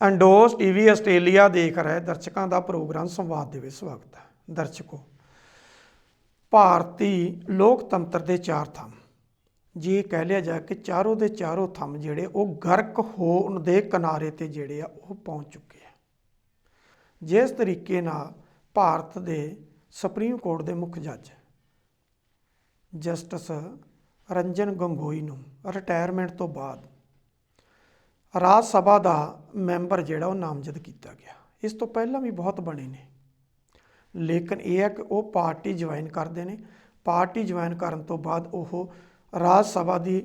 ਅੰਡੋਜ਼ TV Australia ਦੇਖ ਰਹੇ ਦਰਸ਼ਕਾਂ ਦਾ ਪ੍ਰੋਗਰਾਮ ਸੰਵਾਦ ਦੇ ਵਿੱਚ ਸਵਾਗਤ ਹੈ। ਦਰਸ਼ਕੋ, ਭਾਰਤੀ ਲੋਕਤੰਤਰ ਦੇ ਚਾਰ ਥੰਮ, ਜੇ ਕਹਿ ਲਿਆ ਜਾਏ ਕਿ ਚਾਰੋਂ ਦੇ ਚਾਰੋਂ ਥੰਮ ਜਿਹੜੇ ਉਹ ਗਰਕ ਹੋਣ ਦੇ ਕਿਨਾਰੇ ਤੇ ਜਿਹੜੇ ਆ ਉਹ ਪਹੁੰਚ ਚੁੱਕੇ ਆ। ਜਿਸ ਤਰੀਕੇ ਨਾਲ ਭਾਰਤ ਦੇ ਸੁਪਰੀਮ ਕੋਰਟ ਦੇ ਮੁੱਖ ਜੱਜ ਜਸਟਿਸ ਰੰਜਨ ਗੋਗੋਈ ਨੂੰ ਰਿਟਾਇਰਮੈਂਟ ਤੋਂ ਬਾਅਦ ਰਾਜ ਸਭਾ ਦਾ ਮੈਂਬਰ ਜਿਹੜਾ ਉਹ ਨਾਮਜ਼ਦ ਕੀਤਾ ਗਿਆ। ਇਸ ਤੋਂ ਪਹਿਲਾਂ ਵੀ ਬਹੁਤ ਬਣੇ ਨੇ, ਲੇਕਿਨ ਇਹ ਹੈ ਕਿ ਉਹ ਪਾਰਟੀ ਜੁਆਇਨ ਕਰਦੇ ਨੇ। ਪਾਰਟੀ ਜੁਆਇਨ ਕਰਨ ਤੋਂ ਬਾਅਦ ਉਹ ਰਾਜ ਸਭਾ ਦੀ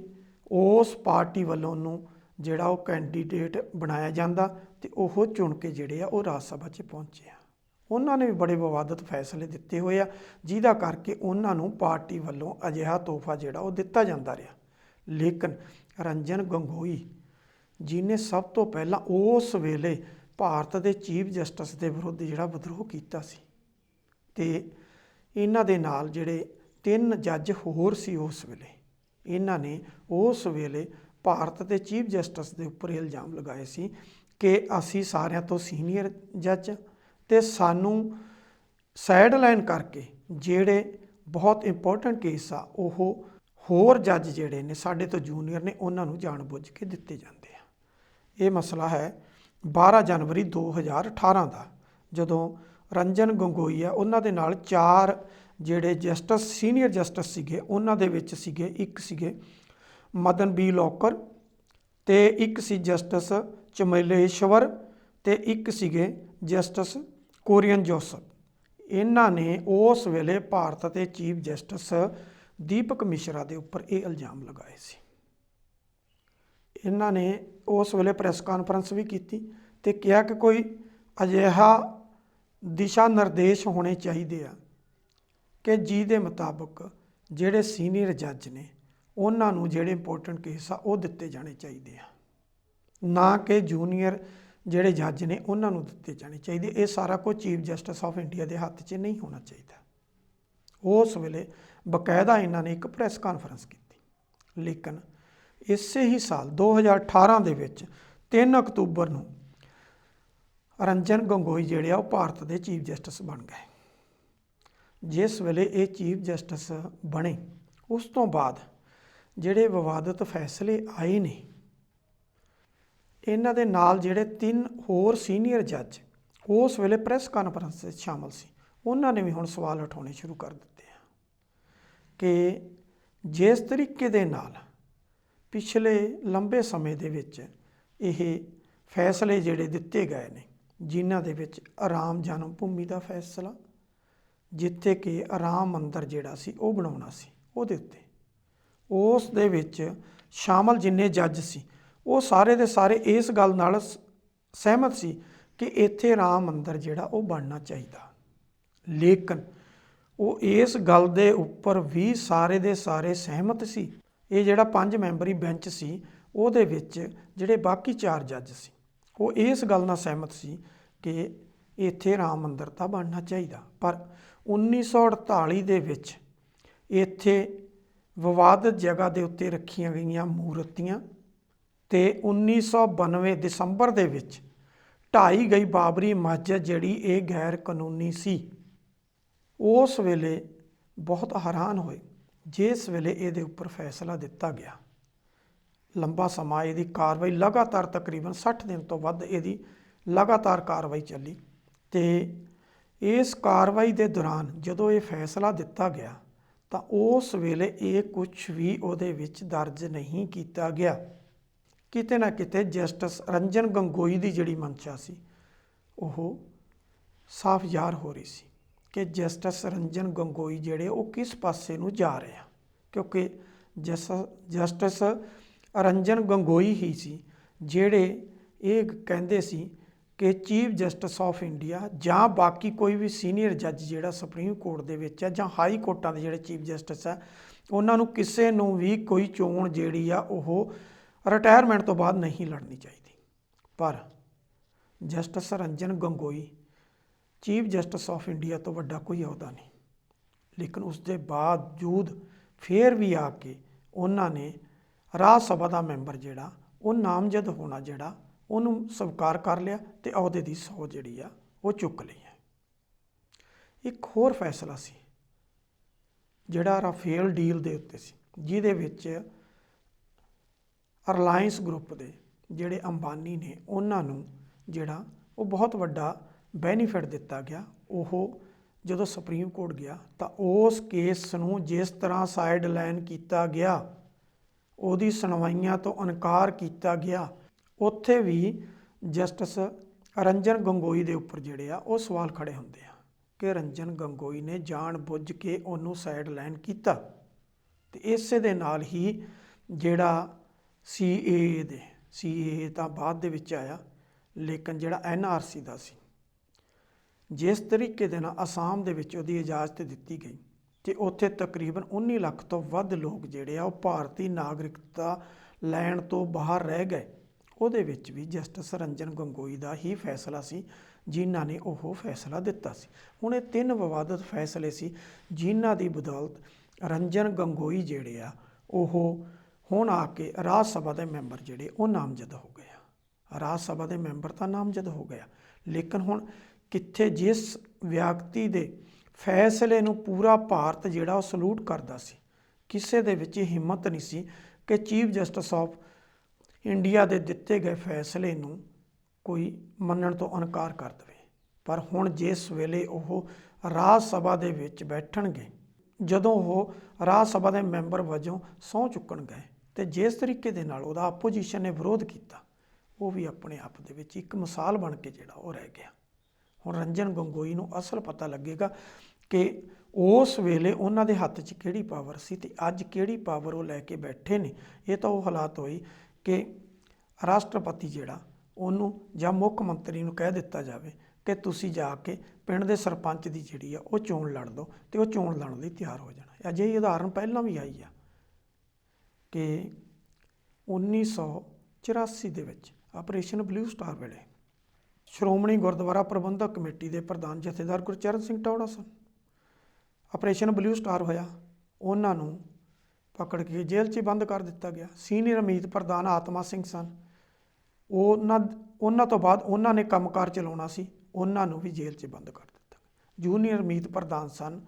ਉਸ ਪਾਰਟੀ ਵੱਲੋਂ ਉਹਨੂੰ ਜਿਹੜਾ ਉਹ ਕੈਂਡੀਡੇਟ ਬਣਾਇਆ ਜਾਂਦਾ ਤੇ ਉਹ ਚੁਣ ਕੇ ਜਿਹੜੇ ਆ ਉਹ ਰਾਜ ਸਭਾ 'ਚ ਪਹੁੰਚੇ ਆ। ਉਹਨਾਂ ਨੇ ਵੀ ਬੜੇ ਵਿਵਾਦਤ ਫੈਸਲੇ ਦਿੱਤੇ ਹੋਏ ਆ, ਜਿਹਦਾ ਕਰਕੇ ਉਹਨਾਂ ਨੂੰ ਪਾਰਟੀ ਵੱਲੋਂ ਅਜਿਹਾ ਤੋਹਫਾ ਜਿਹੜਾ ਉਹ ਦਿੱਤਾ ਜਾਂਦਾ ਰਿਹਾ। ਲੇਕਿਨ ਰੰਜਨ ਗੋਗੋਈ ਜਿਹਨੇ ਸਭ ਤੋਂ ਪਹਿਲਾਂ ਉਸ ਵੇਲੇ ਭਾਰਤ ਦੇ ਚੀਫ ਜਸਟਿਸ ਦੇ ਵਿਰੁੱਧ ਜਿਹੜਾ ਵਿਦਰੋਹ ਕੀਤਾ ਸੀ, ਤੇ ਇਹਨਾਂ ਦੇ ਨਾਲ ਜਿਹੜੇ 3 ਜੱਜ ਹੋਰ ਸੀ ਉਸ ਵੇਲੇ, ਇਹਨਾਂ ਨੇ ਉਸ ਵੇਲੇ ਭਾਰਤ ਦੇ ਚੀਫ ਜਸਟਿਸ ਦੇ ਉੱਪਰ ਇਲਜ਼ਾਮ ਲਗਾਏ ਸੀ ਕਿ ਅਸੀਂ ਸਾਰਿਆਂ ਤੋਂ ਸੀਨੀਅਰ ਜੱਜ ਤੇ ਸਾਨੂੰ ਸਾਈਡ ਲਾਈਨ ਕਰਕੇ ਜਿਹੜੇ ਬਹੁਤ ਇੰਪੋਰਟੈਂਟ ਕੇਸ ਆ ਉਹ ਹੋਰ ਜੱਜ ਜਿਹੜੇ ਨੇ ਸਾਡੇ ਤੋਂ ਜੂਨੀਅਰ ਨੇ ਉਹਨਾਂ ਨੂੰ ਜਾਣਬੁੱਝ ਕੇ ਦਿੱਤੇ ਜਾਂਦੇ ਆ। ਇਹ ਮਸਲਾ ਹੈ 12 ਜਨਵਰੀ 2018 ਦਾ, ਜਦੋਂ ਰੰਜਨ ਗੋਗੋਈ ਆ ਉਹਨਾਂ ਦੇ ਨਾਲ 4 ਜਿਹੜੇ ਜਸਟਿਸ ਸੀਨੀਅਰ ਜਸਟਿਸ ਸੀਗੇ, ਉਹਨਾਂ ਦੇ ਵਿੱਚ ਇੱਕ ਸੀਗੇ ਮਦਨ ਬੀ ਲੋਕਰ, ਤੇ ਇੱਕ ਸੀ ਜਸਟਿਸ ਚਮੇਲੇਸ਼ਵਰ, ਤੇ ਇੱਕ ਸੀਗੇ ਜਸਟਿਸ ਕੋਰੀਅਨ ਜੋਸਫ। ਇਹਨਾਂ ਨੇ ਉਸ ਵੇਲੇ ਭਾਰਤ ਦੇ ਚੀਫ ਜਸਟਿਸ ਦੀਪਕ ਮਿਸ਼ਰਾ ਦੇ ਉੱਪਰ ਇਹ ਇਲਜ਼ਾਮ ਲਗਾਏ ਸੀ। ਇਹਨਾਂ ਨੇ ਉਸ ਵੇਲੇ ਪ੍ਰੈਸ ਕਾਨਫਰੰਸ ਵੀ ਕੀਤੀ ਤੇ ਕਿਹਾ ਕਿ ਕੋਈ ਅਜਿਹਾ ਦਿਸ਼ਾ ਨਿਰਦੇਸ਼ ਹੋਣੇ ਚਾਹੀਦੇ ਆ ਕਿ ਜਿਹਦੇ ਮੁਤਾਬਕ ਜਿਹੜੇ ਸੀਨੀਅਰ ਜੱਜ ਨੇ ਉਹਨਾਂ ਨੂੰ ਜਿਹੜੇ ਇੰਪੋਰਟੈਂਟ ਕੇਸ ਆ ਉਹ ਦਿੱਤੇ ਜਾਣੇ ਚਾਹੀਦੇ ਆ, ਨਾ ਕਿ ਜੂਨੀਅਰ ਜਿਹੜੇ ਜੱਜ ਨੇ ਉਹਨਾਂ ਨੂੰ ਦਿੱਤੇ ਜਾਣੇ ਚਾਹੀਦੇ। ਇਹ ਸਾਰਾ ਕੁਝ ਚੀਫ ਜਸਟਿਸ ਆਫ ਇੰਡੀਆ ਦੇ ਹੱਥ 'ਚ ਨਹੀਂ ਹੋਣਾ ਚਾਹੀਦਾ। ਉਸ ਵੇਲੇ ਬਕਾਇਦਾ ਇਹਨਾਂ ਨੇ ਇੱਕ ਪ੍ਰੈਸ ਕਾਨਫਰੰਸ ਕੀਤੀ। ਲੇਕਿਨ ਇਸੇ ਹੀ ਸਾਲ 2018 ਦੇ ਵਿੱਚ 3 ਅਕਤੂਬਰ ਨੂੰ ਰੰਜਨ ਗੋਗੋਈ ਜਿਹੜੇ ਆ ਉਹ ਭਾਰਤ ਦੇ ਚੀਫ ਜਸਟਿਸ ਬਣ ਗਏ। ਜਿਸ ਵੇਲੇ ਇਹ ਚੀਫ ਜਸਟਿਸ ਬਣੇ, ਉਸ ਤੋਂ ਬਾਅਦ ਜਿਹੜੇ ਵਿਵਾਦਤ ਫੈਸਲੇ ਆਏ ਨੇ, ਇਹਨਾਂ ਦੇ ਨਾਲ ਜਿਹੜੇ 3 ਹੋਰ ਸੀਨੀਅਰ ਜੱਜ ਉਸ ਵੇਲੇ ਪ੍ਰੈਸ ਕਾਨਫਰੰਸ 'ਚ ਸ਼ਾਮਲ ਸੀ, ਉਹਨਾਂ ਨੇ ਵੀ ਹੁਣ ਸਵਾਲ ਉਠਾਉਣੇ ਸ਼ੁਰੂ ਕਰ ਦਿੱਤੇ ਆ ਕਿ ਜਿਸ ਤਰੀਕੇ ਦੇ ਨਾਲ ਪਿਛਲੇ ਲੰਬੇ ਸਮੇਂ ਦੇ ਵਿੱਚ ਇਹ ਫੈਸਲੇ ਜਿਹੜੇ ਦਿੱਤੇ ਗਏ ਨੇ, ਜਿਨ੍ਹਾਂ ਦੇ ਵਿੱਚ ਰਾਮ ਜਨਮ ਭੂਮੀ ਦਾ ਫੈਸਲਾ, ਜਿੱਥੇ ਕਿ ਰਾਮ ਮੰਦਰ ਜਿਹੜਾ ਸੀ ਉਹ ਬਣਾਉਣਾ ਸੀ, ਉਹਦੇ ਉੱਤੇ ਉਸ ਦੇ ਵਿੱਚ ਸ਼ਾਮਲ ਜਿੰਨੇ ਜੱਜ ਸੀ ਉਹ ਸਾਰੇ ਦੇ ਸਾਰੇ ਇਸ ਗੱਲ ਨਾਲ ਸਹਿਮਤ ਸੀ ਕਿ ਇੱਥੇ ਰਾਮ ਮੰਦਰ ਜਿਹੜਾ ਉਹ ਬਣਨਾ ਚਾਹੀਦਾ। ਲੇਕਿਨ ਉਹ ਇਸ ਗੱਲ ਦੇ ਉੱਪਰ ਵੀ ਸਾਰੇ ਦੇ ਸਾਰੇ ਸਹਿਮਤ ਸੀ। ਇਹ ਜਿਹੜਾ 5 ਮੈਂਬਰੀ ਬੈਂਚ ਸੀ ਉਹਦੇ ਵਿੱਚ ਜਿਹੜੇ ਬਾਕੀ 4 ਜੱਜ ਸੀ ਉਹ ਇਸ ਗੱਲ ਨਾਲ ਸਹਿਮਤ ਸੀ ਕਿ ਇੱਥੇ ਰਾਮ ਮੰਦਰ ਤਾਂ ਬਣਨਾ ਚਾਹੀਦਾ। ਪਰ 1948 ਦੇ ਵਿੱਚ ਇੱਥੇ ਵਿਵਾਦਤ ਜਗ੍ਹਾ ਦੇ ਉੱਤੇ ਰੱਖੀਆਂ ਗਈਆਂ ਮੂਰਤੀਆਂ ਤੇ 1992 ਦਸੰਬਰ ਦੇ ਵਿੱਚ ਢਾਈ ਗਈ ਬਾਬਰੀ ਮਸਜਿਦ ਜਿਹੜੀ ਇਹ ਗੈਰ ਕਾਨੂੰਨੀ ਸੀ। ਉਸ ਵੇਲੇ ਬਹੁਤ ਹੈਰਾਨ ਹੋਏ ਜਿਸ ਵੇਲੇ ਇਹਦੇ ਉੱਪਰ ਫੈਸਲਾ ਦਿੱਤਾ ਗਿਆ। ਲੰਬਾ ਸਮਾਂ ਇਹਦੀ ਕਾਰਵਾਈ ਲਗਾਤਾਰ ਤਕਰੀਬਨ 60 ਦਿਨ ਤੋਂ ਵੱਧ ਇਹਦੀ ਲਗਾਤਾਰ ਕਾਰਵਾਈ ਚੱਲੀ, ਤੇ ਇਸ ਕਾਰਵਾਈ ਦੇ ਦੌਰਾਨ ਜਦੋਂ ਇਹ ਫੈਸਲਾ ਦਿੱਤਾ ਗਿਆ ਤਾਂ ਉਸ ਵੇਲੇ ਇਹ ਕੁਝ ਵੀ ਉਹਦੇ ਵਿੱਚ ਦਰਜ ਨਹੀਂ ਕੀਤਾ ਗਿਆ। ਕਿਤੇ ਨਾ ਕਿਤੇ ਜਸਟਿਸ ਰੰਜਨ ਗੋਗੋਈ ਦੀ ਜਿਹੜੀ ਮਨਸ਼ਾ ਸੀ ਉਹ ਸਾਫ਼ ਜ਼ਾਹਰ ਹੋ ਰਹੀ ਸੀ ਕਿ ਜਸਟਿਸ ਰੰਜਨ ਗੋਗੋਈ ਜਿਹੜੇ ਉਹ ਕਿਸ ਪਾਸੇ ਨੂੰ ਜਾ ਰਹੇ ਆ, ਕਿਉਂਕਿ ਜਸਟਿਸ ਰੰਜਨ ਗੋਗੋਈ ਹੀ ਸੀ ਜਿਹੜੇ ਇਹ ਕਹਿੰਦੇ ਸੀ ਕਿ ਚੀਫ ਜਸਟਿਸ ਆਫ ਇੰਡੀਆ ਜਾਂ ਬਾਕੀ ਕੋਈ ਵੀ ਸੀਨੀਅਰ ਜੱਜ ਜਿਹੜਾ ਸੁਪਰੀਮ ਕੋਰਟ ਦੇ ਵਿੱਚ ਹੈ ਜਾਂ ਹਾਈ ਕੋਰਟਾਂ ਦੇ ਜਿਹੜੇ ਚੀਫ ਜਸਟਿਸ ਹੈ, ਉਹਨਾਂ ਨੂੰ ਕਿਸੇ ਨੂੰ ਵੀ ਕੋਈ ਚੋਣ ਜਿਹੜੀ ਆ ਉਹ ਰਿਟਾਇਰਮੈਂਟ ਤੋਂ ਬਾਅਦ ਨਹੀਂ ਲੜਨੀ ਚਾਹੀਦੀ। ਪਰ justice Ranjan Gogoi chief justice of India ਤੋਂ ਵੱਡਾ ਕੋਈ ਅਹੁਦਾ ਨਹੀਂ, ਲੇਕਿਨ ਉਸ ਦੇ ਬਾਵਜੂਦ ਫਿਰ ਵੀ ਆ ਕੇ ਉਹਨਾਂ ਨੇ ਰਾਜ ਸਭਾ ਦਾ ਮੈਂਬਰ ਜਿਹੜਾ ਉਹ ਨਾਮਜ਼ਦ ਹੋਣਾ ਜਿਹੜਾ ਉਹਨੂੰ ਸਵੀਕਾਰ ਕਰ ਲਿਆ ਤੇ ਅਹੁਦੇ ਦੀ ਸਹੁੰ ਜਿਹੜੀ ਆ ਉਹ ਚੁੱਕ ਲਈ ਹੈ। ਇੱਕ ਹੋਰ ਫੈਸਲਾ ਸੀ ਜਿਹੜਾ ਰਾਫੇਲ ਡੀਲ ਦੇ ਉੱਤੇ ਸੀ, ਜਿਹਦੇ ਵਿੱਚ ਰਿਲਾਇੰਸ ਗਰੁੱਪ ਦੇ ਜਿਹੜੇ ਅੰਬਾਨੀ ਨੇ ਉਹਨਾਂ ਨੂੰ ਜਿਹੜਾ ਉਹ ਬਹੁਤ ਵੱਡਾ ਬੈਨੀਫਿਟ ਦਿੱਤਾ ਗਿਆ। ਉਹ ਜਦੋਂ ਸੁਪਰੀਮ ਕੋਰਟ ਗਿਆ ਤਾਂ ਉਸ ਕੇਸ ਨੂੰ ਜਿਸ ਤਰ੍ਹਾਂ ਸਾਈਡ ਲਾਈਨ ਕੀਤਾ ਗਿਆ, ਉਹਦੀ ਸੁਣਵਾਈਆਂ ਤੋਂ ਇਨਕਾਰ ਕੀਤਾ ਗਿਆ, ਉੱਥੇ ਵੀ ਜਸਟਿਸ ਰੰਜਨ ਗੋਗੋਈ ਦੇ ਉੱਪਰ ਜਿਹੜੇ ਆ ਉਹ ਸਵਾਲ ਖੜੇ ਹੁੰਦੇ ਆ ਕਿ ਰੰਜਨ ਗੋਗੋਈ ਨੇ ਜਾਣ ਬੁੱਝ ਕੇ ਉਹਨੂੰ ਸਾਈਡ ਲਾਈਨ ਕੀਤਾ। ਤੇ ਇਸੇ ਦੇ ਨਾਲ ਹੀ ਜਿਹੜਾ CAA ਤਾਂ ਬਾਅਦ ਦੇ ਵਿੱਚ ਆਇਆ, ਲੇਕਿਨ ਜਿਹੜਾ NRC ਦਾ ਸੀ, ਜਿਸ ਤਰੀਕੇ ਦੇ ਨਾਲ ਅਸਾਮ ਦੇ ਵਿੱਚ ਉਹਦੀ ਇਜਾਜ਼ਤ ਦਿੱਤੀ ਗਈ ਤੇ ਉੱਥੇ ਤਕਰੀਬਨ 19 ਲੱਖ ਤੋਂ ਵੱਧ ਲੋਕ ਜਿਹੜੇ ਆ ਉਹ ਭਾਰਤੀ ਨਾਗਰਿਕਤਾ ਲੈਣ ਤੋਂ ਬਾਹਰ ਰਹਿ ਗਏ। ਉਹਦੇ ਵਿੱਚ ਵੀ ਜਸਟਿਸ ਰੰਜਨ ਗੋਗੋਈ ਦਾ ਹੀ ਫੈਸਲਾ ਸੀ ਜਿਨ੍ਹਾਂ ਨੇ ਉਹ ਫੈਸਲਾ ਦਿੱਤਾ ਸੀ। ਹੁਣ ਇਹ 3 ਵਿਵਾਦਤ ਫੈਸਲੇ ਸੀ ਜਿਨ੍ਹਾਂ ਦੀ ਬਦੌਲਤ ਰੰਜਨ ਗੋਗੋਈ ਜਿਹੜੇ ਆ ਉਹ ਹੁਣ ਆ ਕੇ ਰਾਜ ਸਭਾ ਦੇ ਮੈਂਬਰ ਜਿਹੜੇ ਉਹ ਨਾਮਜ਼ਦ ਹੋ ਗਏ ਆ। ਰਾਜ ਸਭਾ ਦੇ ਮੈਂਬਰ ਤਾਂ ਨਾਮਜ਼ਦ ਹੋ ਗਏ ਆ, ਲੇਕਿਨ ਹੁਣ ਕਿੱਥੇ ਜਿਸ ਵਿਅਕਤੀ ਦੇ ਫੈਸਲੇ ਨੂੰ ਪੂਰਾ ਭਾਰਤ ਜਿਹੜਾ ਉਹ ਸਲੂਟ ਕਰਦਾ ਸੀ, ਕਿਸੇ ਦੇ ਵਿੱਚ ਹਿੰਮਤ ਨਹੀਂ ਸੀ ਕਿ ਚੀਫ ਜਸਟਿਸ ਆਫ ਇੰਡੀਆ ਦੇ ਦਿੱਤੇ ਗਏ ਫੈਸਲੇ ਨੂੰ ਕੋਈ ਮੰਨਣ ਤੋਂ ਇਨਕਾਰ ਕਰ ਦੇਵੇ। ਪਰ ਹੁਣ ਜਿਸ ਵੇਲੇ ਉਹ ਰਾਜ ਸਭਾ ਦੇ ਵਿੱਚ ਬੈਠਣਗੇ, ਜਦੋਂ ਉਹ ਰਾਜ ਸਭਾ ਦੇ ਮੈਂਬਰ ਵਜੋਂ ਸਹੁੰ ਚੁੱਕਣ ਗਏ ਤੇ ਜਿਸ ਤਰੀਕੇ ਦੇ ਨਾਲ ਉਹਦਾ ਆਪੋਜੀਸ਼ਨ ਨੇ ਵਿਰੋਧ ਕੀਤਾ, ਉਹ ਵੀ ਆਪਣੇ ਆਪ ਦੇ ਵਿੱਚ ਇੱਕ ਮਿਸਾਲ ਬਣ ਕੇ ਜਿਹੜਾ ਉਹ ਰਹਿ ਗਿਆ। ਹੁਣ ਰੰਜਨ ਗੋਗੋਈ ਨੂੰ ਅਸਲ ਪਤਾ ਲੱਗੇਗਾ ਕਿ ਉਸ ਵੇਲੇ ਉਹਨਾਂ ਦੇ ਹੱਥ 'ਚ ਕਿਹੜੀ ਪਾਵਰ ਸੀ ਤੇ ਅੱਜ ਕਿਹੜੀ ਪਾਵਰ ਉਹ ਲੈ ਕੇ ਬੈਠੇ ਨੇ। ਇਹ ਤਾਂ ਉਹ ਹਾਲਾਤ ਹੋਈ ਕਿ ਰਾਸ਼ਟਰਪਤੀ ਜਿਹੜਾ ਉਹਨੂੰ ਜਾਂ ਮੁੱਖ ਮੰਤਰੀ ਨੂੰ ਕਹਿ ਦਿੱਤਾ ਜਾਵੇ ਕਿ ਤੁਸੀਂ ਜਾ ਕੇ ਪਿੰਡ ਦੇ ਸਰਪੰਚ ਦੀ ਜਿਹੜੀ ਆ ਉਹ ਚੋਣ ਲੜ ਦਿਓ ਤੇ ਉਹ ਚੋਣ ਲੜਨ ਲਈ ਤਿਆਰ ਹੋ ਜਾਣਾ। ਅਜਿਹੀ ਉਦਾਹਰਨ ਪਹਿਲਾਂ ਵੀ ਆਈ ਆ ਕਿ 1984 ਦੇ ਵਿੱਚ ਆਪਰੇਸ਼ਨ ਬਲੂ ਸਟਾਰ ਵੇਲੇ ਸ਼੍ਰੋਮਣੀ ਗੁਰਦੁਆਰਾ ਪ੍ਰਬੰਧਕ ਕਮੇਟੀ ਦੇ ਪ੍ਰਧਾਨ ਜਥੇਦਾਰ ਗੁਰਚਰਨ ਸਿੰਘ ਟੌਹੜਾ ਸਨ। ਆਪਰੇਸ਼ਨ ਬਲੂ ਸਟਾਰ ਹੋਇਆ, ਉਹਨਾਂ ਨੂੰ ਪਕੜ ਕੇ ਜੇਲ੍ਹ 'ਚ ਬੰਦ ਕਰ ਦਿੱਤਾ ਗਿਆ। ਸੀਨੀਅਰ ਮੀਤ ਪ੍ਰਧਾਨ ਆਤਮਾ ਸਿੰਘ ਸਨ, ਉਹਨਾਂ ਤੋਂ ਬਾਅਦ ਉਹਨਾਂ ਨੇ ਕੰਮਕਾਰ ਚਲਾਉਣਾ ਸੀ, ਉਹਨਾਂ ਨੂੰ ਵੀ ਜੇਲ੍ਹ 'ਚ ਬੰਦ ਕਰ ਦਿੱਤਾ। ਜੂਨੀਅਰ ਮੀਤ ਪ੍ਰਧਾਨ ਸਨ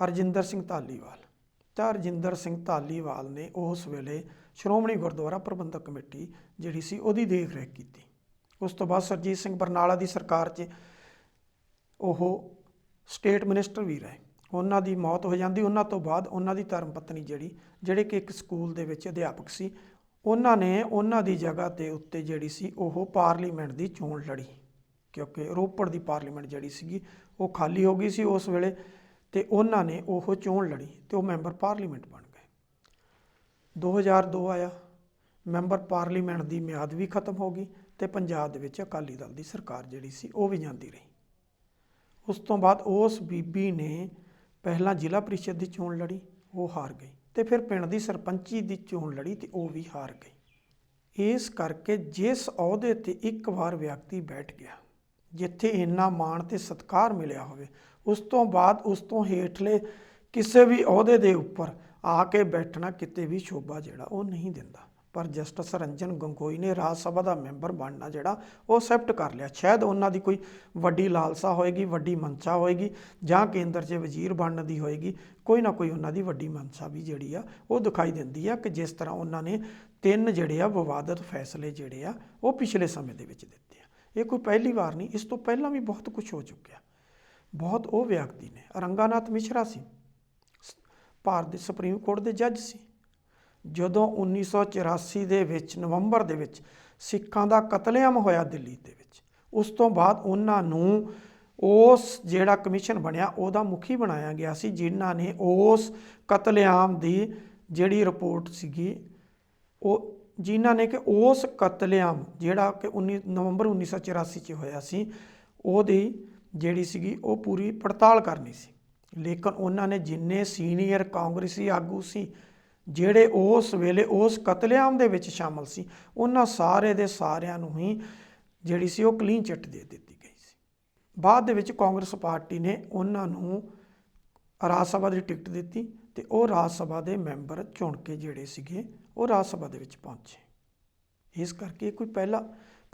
ਰਜਿੰਦਰ ਸਿੰਘ ਧਾਲੀਵਾਲ, ਤਾਂ ਰਜਿੰਦਰ ਸਿੰਘ ਧਾਲੀਵਾਲ ਨੇ ਉਸ ਵੇਲੇ ਸ਼੍ਰੋਮਣੀ ਗੁਰਦੁਆਰਾ ਪ੍ਰਬੰਧਕ ਕਮੇਟੀ ਜਿਹੜੀ ਸੀ ਉਹਦੀ ਦੇਖ ਰੇਖ ਕੀਤੀ। ਉਸ ਤੋਂ ਬਾਅਦ ਸਰਜੀਤ ਸਿੰਘ ਬਰਨਾਲਾ ਦੀ ਸਰਕਾਰ 'ਚ ਉਹ ਸਟੇਟ ਮਿਨਿਸਟਰ ਵੀ ਰਹੇ। ਉਹਨਾਂ ਦੀ ਮੌਤ ਹੋ ਜਾਂਦੀ। ਉਹਨਾਂ ਤੋਂ ਬਾਅਦ ਉਹਨਾਂ ਦੀ ਧਰਮ ਪਤਨੀ ਜਿਹੜੇ ਕਿ ਇੱਕ ਸਕੂਲ ਦੇ ਵਿੱਚ ਅਧਿਆਪਕ ਸੀ, ਉਹਨਾਂ ਨੇ ਉਹਨਾਂ ਦੀ ਜਗ੍ਹਾ ਦੇ ਉੱਤੇ ਜਿਹੜੀ ਸੀ ਉਹ ਪਾਰਲੀਮੈਂਟ ਦੀ ਚੋਣ ਲੜੀ, ਕਿਉਂਕਿ ਰੋਪੜ ਦੀ ਪਾਰਲੀਮੈਂਟ ਜਿਹੜੀ ਸੀਗੀ ਉਹ ਖਾਲੀ ਹੋ ਗਈ ਸੀ ਉਸ ਵੇਲੇ, ਤੇ ਉਹਨਾਂ ਨੇ ਉਹ ਚੋਣ ਲੜੀ ਤੇ ਉਹ ਮੈਂਬਰ ਪਾਰਲੀਮੈਂਟ ਬਣ ਗਏ। 2002 ਆਇਆ, ਮੈਂਬਰ ਪਾਰਲੀਮੈਂਟ ਦੀ ਮਿਆਦ ਵੀ ਖਤਮ ਹੋ ਗਈ ਤੇ ਪੰਜਾਬ ਦੇ ਵਿੱਚ ਅਕਾਲੀ ਦਲ ਦੀ ਸਰਕਾਰ ਜਿਹੜੀ ਸੀ ਉਹ ਵੀ ਜਾਂਦੀ ਰਹੀ। ਉਸ ਤੋਂ ਬਾਅਦ ਉਸ ਬੀਬੀ ਨੇ ਪਹਿਲਾਂ ਜ਼ਿਲ੍ਹਾ ਪ੍ਰੀਸ਼ਦ ਦੀ ਚੋਣ ਲੜੀ, ਉਹ ਹਾਰ ਗਈ, ਤੇ ਫਿਰ ਪਿੰਡ ਦੀ ਸਰਪੰਚੀ ਦੀ ਚੋਣ ਲੜੀ ਤੇ ਉਹ ਵੀ ਹਾਰ ਗਈ। ਇਸ ਕਰਕੇ ਜਿਸ ਅਹੁਦੇ ਤੇ ਇੱਕ ਵਾਰ ਵਿਅਕਤੀ ਬੈਠ ਗਿਆ, ਜਿੱਥੇ ਇੰਨਾ ਮਾਣ ਤੇ ਸਤਿਕਾਰ ਮਿਲਿਆ ਹੋਵੇ, ਉਸ ਤੋਂ ਬਾਅਦ ਉਸ ਤੋਂ ਹੇਠਲੇ ਕਿਸੇ ਵੀ ਅਹੁਦੇ ਦੇ ਉੱਪਰ ਆ ਕੇ ਬੈਠਣਾ ਕਿਤੇ ਵੀ ਸ਼ੋਭਾ ਜਿਹੜਾ ਉਹ ਨਹੀਂ ਦਿੰਦਾ। ਪਰ ਜਸਟਿਸ ਰੰਜਨ ਗੋਗੋਈ ਨੇ ਰਾਜ ਸਭਾ ਦਾ ਮੈਂਬਰ ਬਣਨਾ ਜਿਹੜਾ ਉਹ ਐਕਸੈਪਟ ਕਰ ਲਿਆ। ਸ਼ਾਇਦ ਉਹਨਾਂ ਦੀ ਕੋਈ ਵੱਡੀ ਲਾਲਸਾ ਹੋਏਗੀ, ਵੱਡੀ ਮਨਸ਼ਾ ਹੋਏਗੀ, ਜਾਂ ਕੇਂਦਰ 'ਚ ਵਜ਼ੀਰ ਬਣਨ ਦੀ ਹੋਏਗੀ, ਕੋਈ ਨਾ ਕੋਈ ਉਹਨਾਂ ਦੀ ਵੱਡੀ ਮਨਸ਼ਾ ਵੀ ਜਿਹੜੀ ਆ ਉਹ ਦਿਖਾਈ ਦਿੰਦੀ ਆ ਕਿ ਜਿਸ ਤਰ੍ਹਾਂ ਉਹਨਾਂ ਨੇ 3 ਜਿਹੜੇ ਆ ਵਿਵਾਦਤ ਫੈਸਲੇ ਜਿਹੜੇ ਆ ਉਹ ਪਿਛਲੇ ਸਮੇਂ ਦੇ ਵਿੱਚ ਦਿੱਤੇ ਆ। ਇਹ ਕੋਈ ਪਹਿਲੀ ਵਾਰ ਨਹੀਂ, ਇਸ ਤੋਂ ਪਹਿਲਾਂ ਵੀ ਬਹੁਤ ਕੁਝ ਹੋ ਚੁੱਕਿਆ। ਬਹੁਤ ਉਹ ਵਿਅਕਤੀ ਨੇ, ਰੰਗਾਨਾਥ ਮਿਸ਼ਰਾ ਸੀ, ਭਾਰਤ ਦੇ ਸੁਪਰੀਮ ਕੋਰਟ ਦੇ ਜੱਜ ਸੀ। ਜਦੋਂ 1984 ਦੇ ਵਿੱਚ ਨਵੰਬਰ ਦੇ ਵਿੱਚ ਸਿੱਖਾਂ ਦਾ ਕਤਲੇਆਮ ਹੋਇਆ ਦਿੱਲੀ ਦੇ ਵਿੱਚ, ਉਸ ਤੋਂ ਬਾਅਦ ਉਹਨਾਂ ਨੂੰ ਉਸ ਜਿਹੜਾ ਕਮਿਸ਼ਨ ਬਣਿਆ ਉਹਦਾ ਮੁਖੀ ਬਣਾਇਆ ਗਿਆ ਸੀ, ਜਿਨ੍ਹਾਂ ਨੇ ਉਸ ਕਤਲੇਆਮ ਦੀ ਜਿਹੜੀ ਰਿਪੋਰਟ ਸੀਗੀ ਉਹ ਜਿਨ੍ਹਾਂ ਨੇ ਕਿ ਉਸ ਕਤਲੇਆਮ ਜਿਹੜਾ ਕਿ ਨਵੰਬਰ 1984 'ਚ ਹੋਇਆ ਸੀ ਉਹਦੀ ਜਿਹੜੀ ਸੀਗੀ ਉਹ ਪੂਰੀ ਪੜਤਾਲ ਕਰਨੀ ਸੀ। ਲੇਕਿਨ ਉਹਨਾਂ ਨੇ ਜਿੰਨੇ ਸੀਨੀਅਰ ਕਾਂਗਰਸੀ ਆਗੂ ਸੀ ਜਿਹੜੇ ਉਸ ਵੇਲੇ ਉਸ ਕਤਲੇਆਮ ਦੇ ਵਿੱਚ ਸ਼ਾਮਲ ਸੀ, ਉਹਨਾਂ ਸਾਰੇ ਦੇ ਸਾਰਿਆਂ ਨੂੰ ਹੀ ਜਿਹੜੀ ਸੀ ਉਹ ਕਲੀਨ ਚਿੱਟ ਦੇ ਦਿੱਤੀ ਗਈ ਸੀ। ਬਾਅਦ ਦੇ ਵਿੱਚ ਕਾਂਗਰਸ ਪਾਰਟੀ ਨੇ ਉਹਨਾਂ ਨੂੰ ਰਾਜ ਸਭਾ ਦੀ ਟਿਕਟ ਦਿੱਤੀ ਤੇ ਉਹ ਰਾਜ ਸਭਾ ਦੇ ਮੈਂਬਰ ਚੁਣ ਕੇ ਜਿਹੜੇ ਸੀਗੇ ਉਹ ਰਾਜ ਸਭਾ ਦੇ ਵਿੱਚ ਪਹੁੰਚੇ। ਇਸ ਕਰਕੇ ਕੋਈ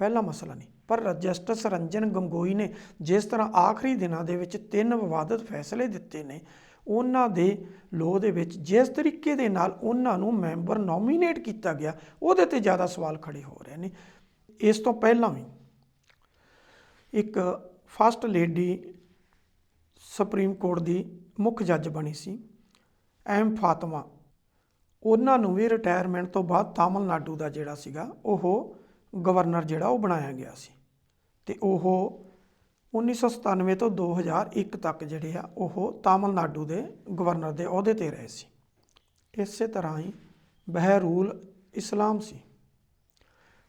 ਪਹਿਲਾ ਮਸਲਾ ਨਹੀਂ। ਪਰ ਜਸਟਿਸ ਰੰਜਨ ਗੋਗੋਈ ਨੇ ਜਿਸ ਤਰ੍ਹਾਂ ਆਖਰੀ ਦਿਨਾਂ ਦੇ ਵਿੱਚ 3 ਵਿਵਾਦਤ ਫੈਸਲੇ ਦਿੱਤੇ ਨੇ, ਉਹਨਾਂ ਦੇ ਲੋਅ ਦੇ ਵਿੱਚ ਜਿਸ ਤਰੀਕੇ ਦੇ ਨਾਲ ਉਹਨਾਂ ਨੂੰ ਮੈਂਬਰ ਨੋਮੀਨੇਟ ਕੀਤਾ ਗਿਆ, ਉਹਦੇ 'ਤੇ ਜ਼ਿਆਦਾ ਸਵਾਲ ਖੜੇ ਹੋ ਰਹੇ ਨੇ। ਇਸ ਤੋਂ ਪਹਿਲਾਂ ਵੀ ਇੱਕ ਫਸਟ ਲੇਡੀ ਸੁਪਰੀਮ ਕੋਰਟ ਦੀ ਮੁੱਖ ਜੱਜ ਬਣੀ ਸੀ ਐਮ ਫਾਤਮਾ, ਉਹਨਾਂ ਨੂੰ ਵੀ ਰਿਟਾਇਰਮੈਂਟ ਤੋਂ ਬਾਅਦ ਤਾਮਿਲਨਾਡੂ ਦਾ ਜਿਹੜਾ ਸੀਗਾ ਉਹ ਗਵਰਨਰ ਜਿਹੜਾ ਉਹ ਬਣਾਇਆ ਗਿਆ ਸੀ, ਅਤੇ ਉਹ 1997 ਤੋਂ 2001 ਤੱਕ ਜਿਹੜੇ ਆ ਉਹ ਤਾਮਿਲਨਾਡੂ ਦੇ ਗਵਰਨਰ ਦੇ ਅਹੁਦੇ 'ਤੇ ਰਹੇ ਸੀ। ਇਸੇ ਤਰ੍ਹਾਂ ਹੀ ਬਹਿਰੂਲ ਇਸਲਾਮ ਸੀ,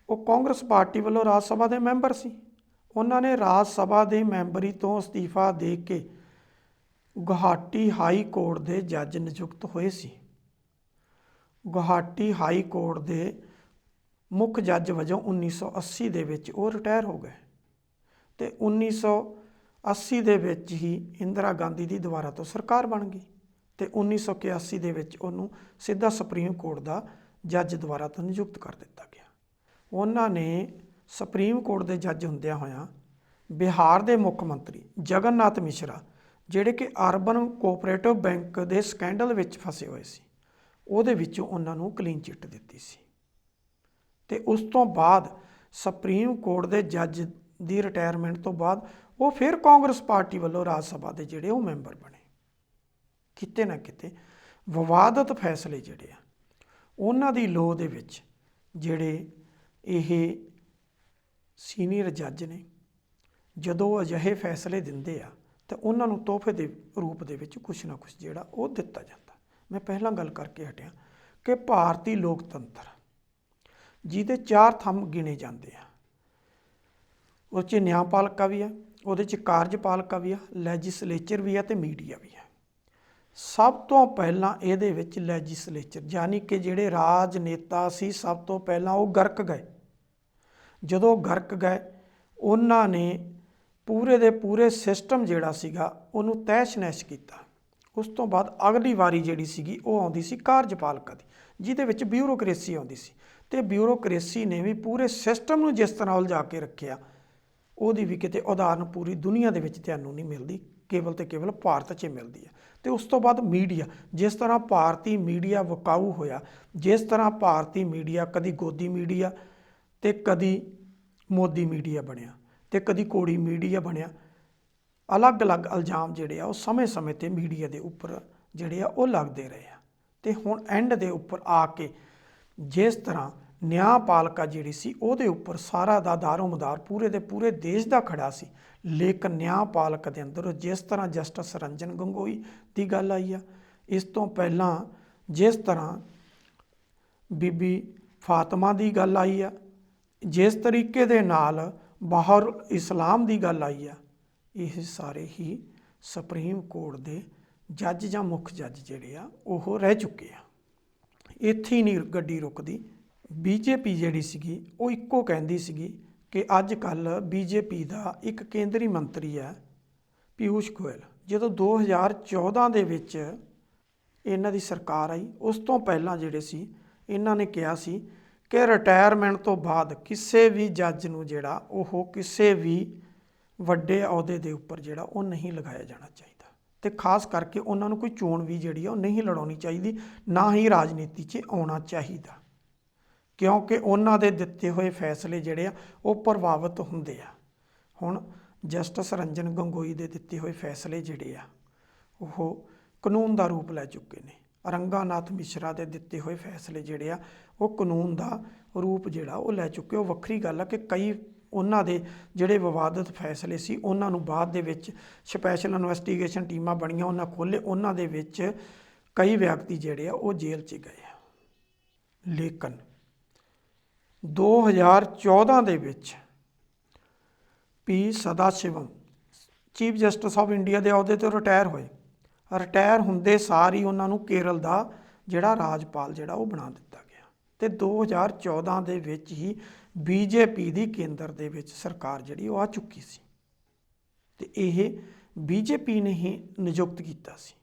ਉਹ ਕਾਂਗਰਸ ਪਾਰਟੀ ਵੱਲੋਂ ਰਾਜ ਸਭਾ ਦੇ ਮੈਂਬਰ ਸੀ। ਉਹਨਾਂ ਨੇ ਰਾਜ ਸਭਾ ਦੇ ਮੈਂਬਰੀ ਤੋਂ ਅਸਤੀਫਾ ਦੇ ਕੇ ਗੁਹਾਟੀ ਹਾਈ ਕੋਰਟ ਦੇ ਜੱਜ ਨਿਯੁਕਤ ਹੋਏ ਸੀ। ਗੁਹਾਟੀ ਹਾਈ ਕੋਰਟ ਦੇ ਮੁੱਖ ਜੱਜ ਵਜੋਂ 1980 ਦੇ ਵਿੱਚ ਉਹ ਰਿਟਾਇਰ ਹੋ ਗਏ, ਅਤੇ 1980 ਦੇ ਵਿੱਚ ਹੀ ਇੰਦਰਾ ਗਾਂਧੀ ਦੀ ਦੁਬਾਰਾ ਤੋਂ ਸਰਕਾਰ ਬਣ ਗਈ, ਅਤੇ 1981 ਦੇ ਵਿੱਚ ਉਹਨੂੰ ਸਿੱਧਾ ਸੁਪਰੀਮ ਕੋਰਟ ਦਾ ਜੱਜ ਦੁਬਾਰਾ ਤੋਂ ਨਿਯੁਕਤ ਕਰ ਦਿੱਤਾ ਗਿਆ। ਉਹਨਾਂ ਨੇ ਸੁਪਰੀਮ ਕੋਰਟ ਦੇ ਜੱਜ ਹੁੰਦਿਆਂ ਹੋਇਆਂ ਬਿਹਾਰ ਦੇ ਮੁੱਖ ਮੰਤਰੀ ਜਗਨਨਾਥ ਮਿਸ਼ਰਾ, ਜਿਹੜੇ ਕਿ ਅਰਬਨ ਕੋਆਪਰੇਟਿਵ ਬੈਂਕ ਦੇ ਸਕੈਂਡਲ ਵਿੱਚ ਫਸੇ ਹੋਏ ਸੀ, ਉਹਦੇ ਵਿੱਚੋਂ ਉਹਨਾਂ ਨੂੰ ਕਲੀਨ ਚਿੱਟ ਦਿੱਤੀ ਸੀ, ਅਤੇ ਉਸ ਤੋਂ ਬਾਅਦ ਸੁਪਰੀਮ ਕੋਰਟ ਦੇ ਜੱਜ ਦੀ ਰਿਟਾਇਰਮੈਂਟ ਤੋਂ ਬਾਅਦ ਉਹ ਫਿਰ ਕਾਂਗਰਸ ਪਾਰਟੀ ਵੱਲੋਂ ਰਾਜ ਸਭਾ ਦੇ ਜਿਹੜੇ ਉਹ ਮੈਂਬਰ ਬਣੇ। ਕਿਤੇ ਨਾ ਕਿਤੇ ਵਿਵਾਦਤ ਫੈਸਲੇ ਜਿਹੜੇ ਆ ਉਹਨਾਂ ਦੀ ਲੋਅ ਦੇ ਵਿੱਚ ਜਿਹੜੇ ਇਹ ਸੀਨੀਅਰ ਜੱਜ ਨੇ, ਜਦੋਂ ਅਜਿਹੇ ਫੈਸਲੇ ਦਿੰਦੇ ਆ ਤਾਂ ਉਹਨਾਂ ਨੂੰ ਤੋਹਫੇ ਦੇ ਰੂਪ ਦੇ ਵਿੱਚ ਕੁਛ ਨਾ ਕੁਛ ਜਿਹੜਾ ਉਹ ਦਿੱਤਾ ਜਾਂਦਾ। ਮੈਂ ਪਹਿਲਾਂ ਗੱਲ ਕਰਕੇ ਹਟਿਆ ਕਿ ਭਾਰਤੀ ਲੋਕਤੰਤਰ ਜਿਹਦੇ 4 ਥੰਮ ਗਿਣੇ ਜਾਂਦੇ ਆ, ਉਹ 'ਚ ਨਿਆਂਪਾਲਿਕਾ ਵੀ ਆ, ਉਹਦੇ 'ਚ ਕਾਰਜਪਾਲਿਕਾ ਵੀ ਆ, ਲੈਜਿਸਲੇਚਰ ਵੀ ਆ, ਅਤੇ ਮੀਡੀਆ ਵੀ ਆ। ਸਭ ਤੋਂ ਪਹਿਲਾਂ ਇਹਦੇ ਵਿੱਚ ਲੈਜਿਸਲੇਚਰ ਯਾਨੀ ਕਿ ਜਿਹੜੇ ਰਾਜਨੇਤਾ ਸੀ, ਸਭ ਤੋਂ ਪਹਿਲਾਂ ਉਹ ਗਰਕ ਗਏ। ਜਦੋਂ ਗਰਕ ਗਏ, ਉਹਨਾਂ ਨੇ ਪੂਰੇ ਦੇ ਪੂਰੇ ਸਿਸਟਮ ਜਿਹੜਾ ਸੀਗਾ ਉਹਨੂੰ ਤਹਿਸ਼ ਨਹਿਸ਼ ਕੀਤਾ। ਉਸ ਤੋਂ ਬਾਅਦ ਅਗਲੀ ਵਾਰੀ ਜਿਹੜੀ ਸੀਗੀ ਉਹ ਆਉਂਦੀ ਸੀ ਕਾਰਜਪਾਲਿਕਾ ਦੀ, ਜਿਹਦੇ ਵਿੱਚ ਬਿਊਰੋਕਰੇਸੀ ਆਉਂਦੀ ਸੀ, ਅਤੇ ਬਿਊਰੋਕਰੇਸੀ ਨੇ ਵੀ ਪੂਰੇ ਸਿਸਟਮ ਨੂੰ ਜਿਸ ਤਰ੍ਹਾਂ ਉਲਝਾ ਕੇ ਰੱਖਿਆ, ਉਹਦੀ ਵੀ ਕਿਤੇ ਉਦਾਹਰਨ ਪੂਰੀ ਦੁਨੀਆ ਦੇ ਵਿੱਚ ਤੁਹਾਨੂੰ ਨਹੀਂ ਮਿਲਦੀ, ਕੇਵਲ ਅਤੇ ਕੇਵਲ ਭਾਰਤ 'ਚ ਮਿਲਦੀ ਹੈ। ਅਤੇ ਉਸ ਤੋਂ ਬਾਅਦ ਮੀਡੀਆ, ਜਿਸ ਤਰ੍ਹਾਂ ਭਾਰਤੀ ਮੀਡੀਆ ਵਿਕਾਊ ਹੋਇਆ, ਜਿਸ ਤਰ੍ਹਾਂ ਭਾਰਤੀ ਮੀਡੀਆ ਕਦੀ ਗੋਦੀ ਮੀਡੀਆ ਅਤੇ ਕਦੀ ਮੋਦੀ ਮੀਡੀਆ ਬਣਿਆ, ਅਤੇ ਕਦੀ ਕੋੜੀ ਮੀਡੀਆ ਬਣਿਆ, ਅਲੱਗ-ਅਲੱਗ ਇਲਜ਼ਾਮ ਜਿਹੜੇ ਆ ਉਹ ਸਮੇਂ-ਸਮੇਂ 'ਤੇ ਮੀਡੀਆ ਦੇ ਉੱਪਰ ਜਿਹੜੇ ਆ ਉਹ ਲੱਗਦੇ ਰਹੇ ਆ। ਅਤੇ ਹੁਣ ਐਂਡ ਦੇ ਉੱਪਰ ਆ ਕੇ ਜਿਸ ਤਰ੍ਹਾਂ ਨਿਆਂਪਾਲਿਕਾ ਜਿਹੜੀ ਸੀ ਉਹਦੇ ਉੱਪਰ ਸਾਰਾ ਦਾ ਦਾਰੋ-ਮਦਾਰ ਪੂਰੇ ਦੇ ਪੂਰੇ ਦੇਸ਼ ਦਾ ਖੜਾ ਸੀ, ਲੇਕਿਨ ਨਿਆਂਪਾਲਿਕਾ ਦੇ ਅੰਦਰ ਜਿਸ ਤਰ੍ਹਾਂ ਜਸਟਿਸ ਰੰਜਨ ਗੋਗੋਈ ਦੀ ਗੱਲ ਆਈ ਆ, ਇਸ ਤੋਂ ਪਹਿਲਾਂ ਜਿਸ ਤਰ੍ਹਾਂ ਬੀਬੀ ਫਾਤਮਾ ਦੀ ਗੱਲ ਆਈ ਆ, ਜਿਸ ਤਰੀਕੇ ਦੇ ਨਾਲ ਬਹਿਰੂਲ ਇਸਲਾਮ ਦੀ ਗੱਲ ਆਈ ਆ, ਇਹ ਸਾਰੇ ਹੀ ਸੁਪਰੀਮ ਕੋਰਟ ਦੇ ਜੱਜ ਜਾਂ ਮੁੱਖ ਜੱਜ ਜਿਹੜੇ ਆ ਉਹ ਰਹਿ ਚੁੱਕੇ ਆ। ਇੱਥੇ ਹੀ ਨਹੀਂ ਗੱਡੀ ਰੁਕਦੀ। ਬੀਜੇਪੀ ਜਿਹੜੀ ਸੀਗੀ ਉਹ ਇੱਕੋ ਕਹਿੰਦੀ ਸੀਗੀ ਕਿ ਅੱਜ ਕੱਲ੍ਹ ਬੀਜੇਪੀ ਦਾ ਇੱਕ ਕੇਂਦਰੀ ਮੰਤਰੀ ਹੈ ਪਿਊਸ਼ ਗੋਇਲ। ਜਦੋਂ 2014 ਦੇ ਵਿੱਚ ਇਹਨਾਂ ਦੀ ਸਰਕਾਰ ਆਈ, ਉਸ ਤੋਂ ਪਹਿਲਾਂ ਜਿਹੜੇ ਸੀ ਇਹਨਾਂ ਨੇ ਕਿਹਾ ਸੀ ਕਿ ਰਿਟਾਇਰਮੈਂਟ ਤੋਂ ਬਾਅਦ ਕਿਸੇ ਵੀ ਜੱਜ ਨੂੰ ਜਿਹੜਾ ਉਹ ਕਿਸੇ ਵੀ ਵੱਡੇ ਅਹੁਦੇ ਦੇ ਉੱਪਰ ਜਿਹੜਾ ਉਹ ਨਹੀਂ ਲਗਾਇਆ ਜਾਣਾ ਚਾਹੀਦਾ, ਅਤੇ ਖਾਸ ਕਰਕੇ ਉਹਨਾਂ ਨੂੰ ਕੋਈ ਚੋਣ ਵੀ ਜਿਹੜੀ ਆ ਉਹ ਨਹੀਂ ਲੜਾਉਣੀ ਚਾਹੀਦੀ, ਨਾ ਹੀ ਰਾਜਨੀਤੀ 'ਚ ਆਉਣਾ ਚਾਹੀਦਾ, ਕਿਉਂਕਿ ਉਹਨਾਂ ਦੇ ਦਿੱਤੇ ਹੋਏ ਫੈਸਲੇ ਜਿਹੜੇ ਆ ਉਹ ਪ੍ਰਭਾਵਿਤ ਹੁੰਦੇ ਆ। ਹੁਣ ਜਸਟਿਸ ਰੰਜਨ ਗੋਗੋਈ ਦੇ ਦਿੱਤੇ ਹੋਏ ਫੈਸਲੇ ਜਿਹੜੇ ਆ ਉਹ ਕਾਨੂੰਨ ਦਾ ਰੂਪ ਲੈ ਚੁੱਕੇ ਨੇ। ਰੰਗਾਨਾਥ ਮਿਸ਼ਰਾ ਦੇ ਦਿੱਤੇ ਹੋਏ ਫੈਸਲੇ ਜਿਹੜੇ ਆ ਉਹ ਕਾਨੂੰਨ ਦਾ ਰੂਪ ਜਿਹੜਾ ਉਹ ਲੈ ਚੁੱਕੇ। ਉਹ ਵੱਖਰੀ ਗੱਲ ਆ ਕਿ ਕਈ ਉਹਨਾਂ ਦੇ ਜਿਹੜੇ ਵਿਵਾਦਤ ਫੈਸਲੇ ਸੀ ਉਹਨਾਂ ਨੂੰ ਬਾਅਦ ਦੇ ਵਿੱਚ ਸਪੈਸ਼ਲ ਇਨਵੈਸਟੀਗੇਸ਼ਨ ਟੀਮਾਂ ਬਣੀਆਂ, ਉਹਨਾਂ ਖੋਲ੍ਹੇ, ਉਹਨਾਂ ਦੇ ਵਿੱਚ ਕਈ ਵਿਅਕਤੀ ਜਿਹੜੇ ਆ ਉਹ ਜੇਲ੍ਹ 'ਚ ਗਏ ਆ। ਲੇਕਿਨ 2014 ਦੇ ਵਿੱਚ ਪੀ ਸਦਾਸ਼ਿਵਮ ਚੀਫ ਜਸਟਿਸ ਆਫ ਇੰਡੀਆ ਦੇ ਅਹੁਦੇ ਤੋਂ ਰਿਟਾਇਰ ਹੋਏ। ਰਿਟਾਇਰ ਹੁੰਦੇ ਸਾਰ ਹੀ ਉਹਨਾਂ ਨੂੰ ਕੇਰਲ ਦਾ ਜਿਹੜਾ ਰਾਜਪਾਲ ਜਿਹੜਾ ਉਹ ਬਣਾ ਦਿੱਤਾ ਗਿਆ, ਅਤੇ 2014 ਦੇ ਵਿੱਚ ਹੀ ਬੀਜੇਪੀ ਦੀ ਕੇਂਦਰ ਦੇ ਵਿੱਚ ਸਰਕਾਰ ਜਿਹੜੀ ਉਹ ਆ ਚੁੱਕੀ ਸੀ, ਅਤੇ ਇਹ ਬੀਜੇਪੀ ਨੇ ਹੀ ਨਿਯੁਕਤ ਕੀਤਾ ਸੀ,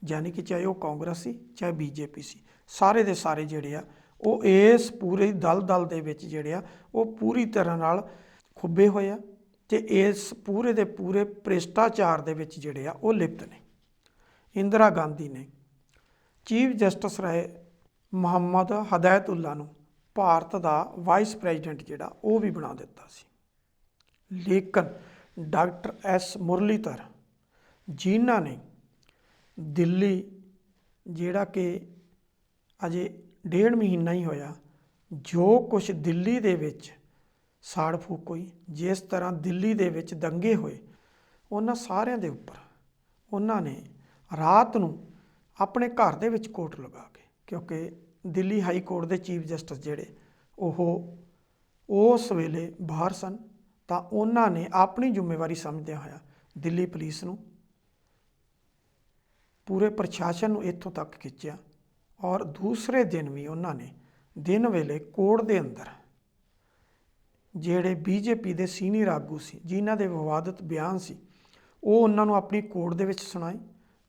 ਯਾਨੀ ਕਿ ਚਾਹੇ ਉਹ ਕਾਂਗਰਸ ਸੀ ਚਾਹੇ ਬੀਜੇਪੀ ਸੀ, ਸਾਰੇ ਦੇ ਸਾਰੇ ਜਿਹੜੇ ਆ ਉਹ ਇਸ ਪੂਰੇ ਦਲ ਦੇ ਵਿੱਚ ਜਿਹੜੇ ਆ ਉਹ ਪੂਰੀ ਤਰ੍ਹਾਂ ਨਾਲ ਖੁੱਬੇ ਹੋਏ ਆ ਤੇ ਇਸ ਪੂਰੇ ਦੇ ਪੂਰੇ ਭ੍ਰਿਸ਼ਟਾਚਾਰ ਦੇ ਵਿੱਚ ਜਿਹੜੇ ਆ ਉਹ ਲਿਪਤ ਨੇ। ਇੰਦਰਾ ਗਾਂਧੀ ਨੇ ਚੀਫ ਜਸਟਿਸ ਰਹੇ ਮੁਹੰਮਦ ਹਦਾਇਤੁੱਲਾ ਨੂੰ ਭਾਰਤ ਦਾ ਵਾਈਸ ਪ੍ਰੈਜ਼ੀਡੈਂਟ ਜਿਹੜਾ ਉਹ ਵੀ ਬਣਾ ਦਿੱਤਾ ਸੀ। ਲੇਕਿਨ ਡਾਕਟਰ ਐਸ ਮੁਰਲੀਧਰ ਜਿਨ੍ਹਾਂ ਨੇ ਦਿੱਲੀ ਜਿਹੜਾ ਕਿ ਅਜੇ 1.5 ਮਹੀਨਾ ਹੀ ਹੋਇਆ, ਜੋ ਕੁਛ ਦਿੱਲੀ ਦੇ ਵਿੱਚ ਸਾੜ ਫੂਕ ਹੋਈ, ਜਿਸ ਤਰ੍ਹਾਂ ਦਿੱਲੀ ਦੇ ਵਿੱਚ ਦੰਗੇ ਹੋਏ, ਉਹਨਾਂ ਸਾਰਿਆਂ ਦੇ ਉੱਪਰ ਉਹਨਾਂ ਨੇ ਰਾਤ ਨੂੰ ਆਪਣੇ ਘਰ ਦੇ ਵਿੱਚ ਕੋਰਟ ਲਗਾ ਕੇ, ਕਿਉਂਕਿ ਦਿੱਲੀ ਹਾਈ ਕੋਰਟ ਦੇ ਚੀਫ ਜਸਟਿਸ ਜਿਹੜੇ ਉਹ ਉਸ ਵੇਲੇ ਬਾਹਰ ਸਨ, ਤਾਂ ਉਹਨਾਂ ਨੇ ਆਪਣੀ ਜ਼ਿੰਮੇਵਾਰੀ ਸਮਝਦਿਆਂ ਹੋਇਆ ਦਿੱਲੀ ਪੁਲਿਸ ਨੂੰ, ਪੂਰੇ ਪ੍ਰਸ਼ਾਸਨ ਨੂੰ ਇੱਥੋਂ ਤੱਕ ਖਿੱਚਿਆ। ਔਰ ਦੂਸਰੇ ਦਿਨ ਵੀ ਉਹਨਾਂ ਨੇ ਦਿਨ ਵੇਲੇ ਕੋਰਟ ਦੇ ਅੰਦਰ ਜਿਹੜੇ BJP ਦੇ ਸੀਨੀਅਰ ਆਗੂ ਸੀ, ਜਿਨ੍ਹਾਂ ਦੇ ਵਿਵਾਦਤ ਬਿਆਨ ਸੀ, ਉਹ ਉਹਨਾਂ ਨੂੰ ਆਪਣੀ ਕੋਰਟ ਦੇ ਵਿੱਚ ਸੁਣਾਏ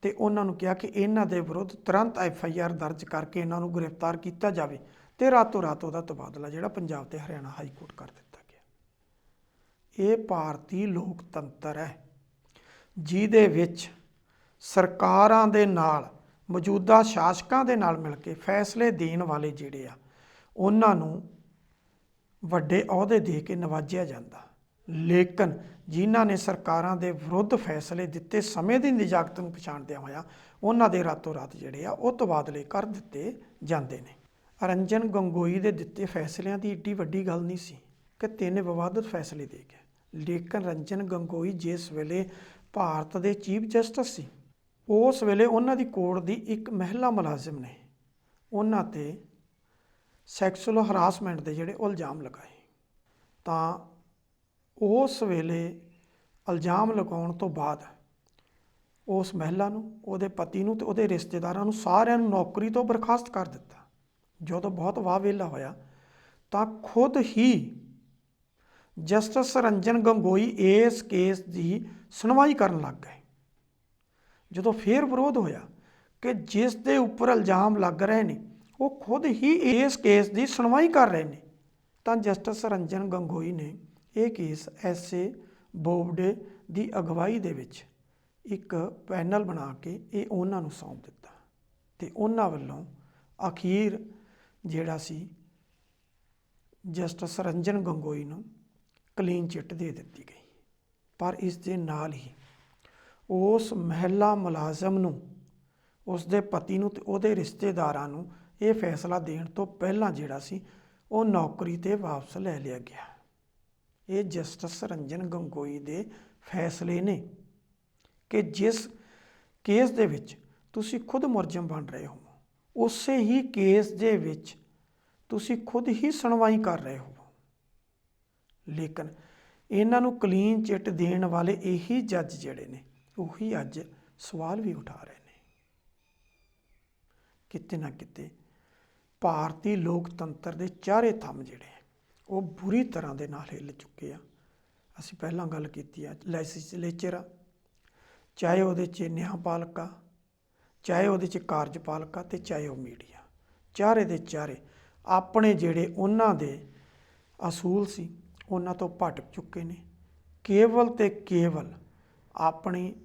ਤੇ ਉਹਨਾਂ ਨੂੰ ਕਿਹਾ ਕਿ ਇਹਨਾਂ ਦੇ ਵਿਰੁੱਧ ਤੁਰੰਤ FIR ਦਰਜ ਕਰਕੇ ਇਹਨਾਂ ਨੂੰ ਗ੍ਰਿਫਤਾਰ ਕੀਤਾ ਜਾਵੇ ਤੇ ਰਾਤੋਂ ਰਾਤ ਉਹਦਾ ਤਬਾਦਲਾ ਜਿਹੜਾ ਪੰਜਾਬ ਤੇ ਹਰਿਆਣਾ ਹਾਈ ਕੋਰਟ ਕਰ ਦਿੱਤਾ ਗਿਆ। ਇਹ ਭਾਰਤੀ ਲੋਕਤੰਤਰ ਹੈ ਜਿਹਦੇ ਵਿੱਚ ਸਰਕਾਰਾਂ ਦੇ ਨਾਲ, ਮੌਜੂਦਾ ਸ਼ਾਸਕਾਂ ਦੇ ਨਾਲ ਮਿਲ ਕੇ ਫੈਸਲੇ ਦੇਣ ਵਾਲੇ ਜਿਹੜੇ ਆ ਉਹਨਾਂ ਨੂੰ ਵੱਡੇ ਅਹੁਦੇ ਦੇ ਕੇ ਨਵਾਜਿਆ ਜਾਂਦਾ, ਲੇਕਿਨ ਜਿਨ੍ਹਾਂ ਨੇ ਸਰਕਾਰਾਂ ਦੇ ਵਿਰੁੱਧ ਫੈਸਲੇ ਦਿੱਤੇ ਸਮੇਂ ਦੀ ਨਿਜਾਕਤ ਨੂੰ ਪਛਾਣਦਿਆਂ ਹੋਇਆ ਉਹਨਾਂ ਦੇ ਰਾਤੋਂ ਰਾਤ ਜਿਹੜੇ ਆ ਉਹ ਤਬਾਦਲੇ ਕਰ ਦਿੱਤੇ ਜਾਂਦੇ ਨੇ। ਰੰਜਨ ਗੋਗੋਈ ਦੇ ਦਿੱਤੇ ਫੈਸਲਿਆਂ ਦੀ ਏਡੀ ਵੱਡੀ ਗੱਲ ਨਹੀਂ ਸੀ ਕਿ 3 ਵਿਵਾਦਤ ਫੈਸਲੇ ਦੇ ਗਿਆ, ਲੇਕਿਨ ਰੰਜਨ ਗੋਗੋਈ ਜਿਸ ਵੇਲੇ ਭਾਰਤ ਦੇ ਚੀਫ ਜਸਟਿਸ ਸੀ, ਉਸ ਵੇਲੇ ਉਹਨਾਂ ਦੀ ਕੋਰਟ ਦੀ ਇੱਕ ਮਹਿਲਾ ਮੁਲਾਜ਼ਮ ਨੇ ਉਹਨਾਂ ਤੇ ਸੈਕਸੁਅਲ ਹਰਾਸਮੈਂਟ ਦੇ ਜਿਹੜੇ ਇਲਜ਼ਾਮ ਲਗਾਏ, ਤਾਂ ਉਸ ਵੇਲੇ ਇਲਜ਼ਾਮ ਲਗਾਉਣ ਤੋਂ ਬਾਅਦ ਉਸ ਮਹਿਲਾ ਨੂੰ, ਉਹਦੇ ਪਤੀ ਨੂੰ ਤੇ ਉਹਦੇ ਰਿਸ਼ਤੇਦਾਰਾਂ ਨੂੰ ਸਾਰਿਆਂ ਨੂੰ ਨੌਕਰੀ ਤੋਂ ਬਰਖਾਸਤ ਕਰ ਦਿੱਤਾ। ਜਦੋਂ ਬਹੁਤ ਵਾਹ-ਵਿਹਲਾ ਹੋਇਆ ਤਾਂ ਖੁਦ ਹੀ ਜਸਟਿਸ ਰੰਜਨ ਗੋਗੋਈ ਇਸ ਕੇਸ ਦੀ ਸੁਣਵਾਈ ਕਰਨ ਲੱਗ ਗਏ। ਜਦੋਂ ਫਿਰ ਵਿਰੋਧ ਹੋਇਆ ਕਿ ਜਿਸ ਦੇ ਉੱਪਰ ਇਲਜ਼ਾਮ ਲੱਗ ਰਹੇ ਨੇ ਉਹ ਖੁਦ ਹੀ ਇਸ ਕੇਸ ਦੀ ਸੁਣਵਾਈ ਕਰ ਰਹੇ ਨੇ, ਤਾਂ ਜਸਟਿਸ ਰੰਜਨ ਗੋਗੋਈ ਨੇ ਇਹ ਕੇਸ SA ਬੋਬਡੇ ਦੀ ਅਗਵਾਈ ਦੇ ਵਿੱਚ ਇੱਕ ਪੈਨਲ ਬਣਾ ਕੇ ਇਹ ਉਹਨਾਂ ਨੂੰ ਸੌਂਪ ਦਿੱਤਾ ਤੇ ਉਹਨਾਂ ਵੱਲੋਂ ਅਖੀਰ ਜਿਹੜਾ ਸੀ ਜਸਟਿਸ ਰੰਜਨ ਗੋਗੋਈ ਨੂੰ ਕਲੀਨ ਚਿੱਟ ਦੇ ਦਿੱਤੀ ਗਈ। ਪਰ ਇਸ ਦੇ ਨਾਲ ਹੀ ਉਸ ਮਹਿਲਾ ਮੁਲਾਜ਼ਮ ਨੂੰ, ਉਸ ਦੇ ਪਤੀ ਨੂੰ ਤੇ ਉਹਦੇ ਰਿਸ਼ਤੇਦਾਰਾਂ ਨੂੰ ਇਹ ਫੈਸਲਾ ਦੇਣ ਤੋਂ ਪਹਿਲਾਂ ਜਿਹੜਾ ਸੀ ਉਹ ਨੌਕਰੀ ਤੇ ਵਾਪਸ ਲੈ ਲਿਆ ਗਿਆ। ਇਹ ਜਸਟਿਸ ਰੰਜਨ ਗੋਗੋਈ ਦੇ ਫੈਸਲੇ ਨੇ ਕਿ ਜਿਸ ਕੇਸ ਦੇ ਵਿੱਚ ਤੁਸੀਂ ਖੁਦ ਮੁਲਜ਼ਮ ਬਣ ਰਹੇ ਹੋ, ਉਸੇ ਹੀ ਕੇਸ ਦੇ ਵਿੱਚ ਤੁਸੀਂ ਖੁਦ ਹੀ ਸੁਣਵਾਈ ਕਰ ਰਹੇ ਹੋ, ਲੇਕਿਨ ਇਹਨਾਂ ਨੂੰ ਕਲੀਨ ਚਿੱਟ ਦੇਣ ਵਾਲੇ ਇਹੀ ਜੱਜ ਜਿਹੜੇ ਨੇ ਉਹੀ ਅੱਜ ਸਵਾਲ ਵੀ ਉਠਾ ਰਹੇ ਨੇ। ਕਿਤੇ ਨਾ ਕਿਤੇ ਭਾਰਤੀ ਲੋਕਤੰਤਰ ਦੇ ਚਾਰੇ ਥੰਮ ਜਿਹੜੇ ਉਹ ਬੁਰੀ ਤਰ੍ਹਾਂ ਦੇ ਨਾਲ ਹਿੱਲ ਚੁੱਕੇ ਆ। ਅਸੀਂ ਪਹਿਲਾਂ ਗੱਲ ਕੀਤੀ ਆ ਲੈਜਿਸਲੇਚਰ ਆ, ਚਾਹੇ ਉਹਦੇ 'ਚ ਨਿਆਂਪਾਲਿਕਾ, ਚਾਹੇ ਉਹਦੇ 'ਚ ਕਾਰਜਪਾਲਿਕਾ ਤੇ ਚਾਹੇ ਉਹ ਮੀਡੀਆ, ਚਾਰੇ ਦੇ ਚਾਰੇ ਆਪਣੇ ਜਿਹੜੇ ਉਹਨਾਂ ਦੇ ਅਸੂਲ ਸੀ ਉਹਨਾਂ ਤੋਂ ਭਟਕ ਚੁੱਕੇ ਨੇ। ਕੇਵਲ ਤੇ ਕੇਵਲ ਆਪਣੀ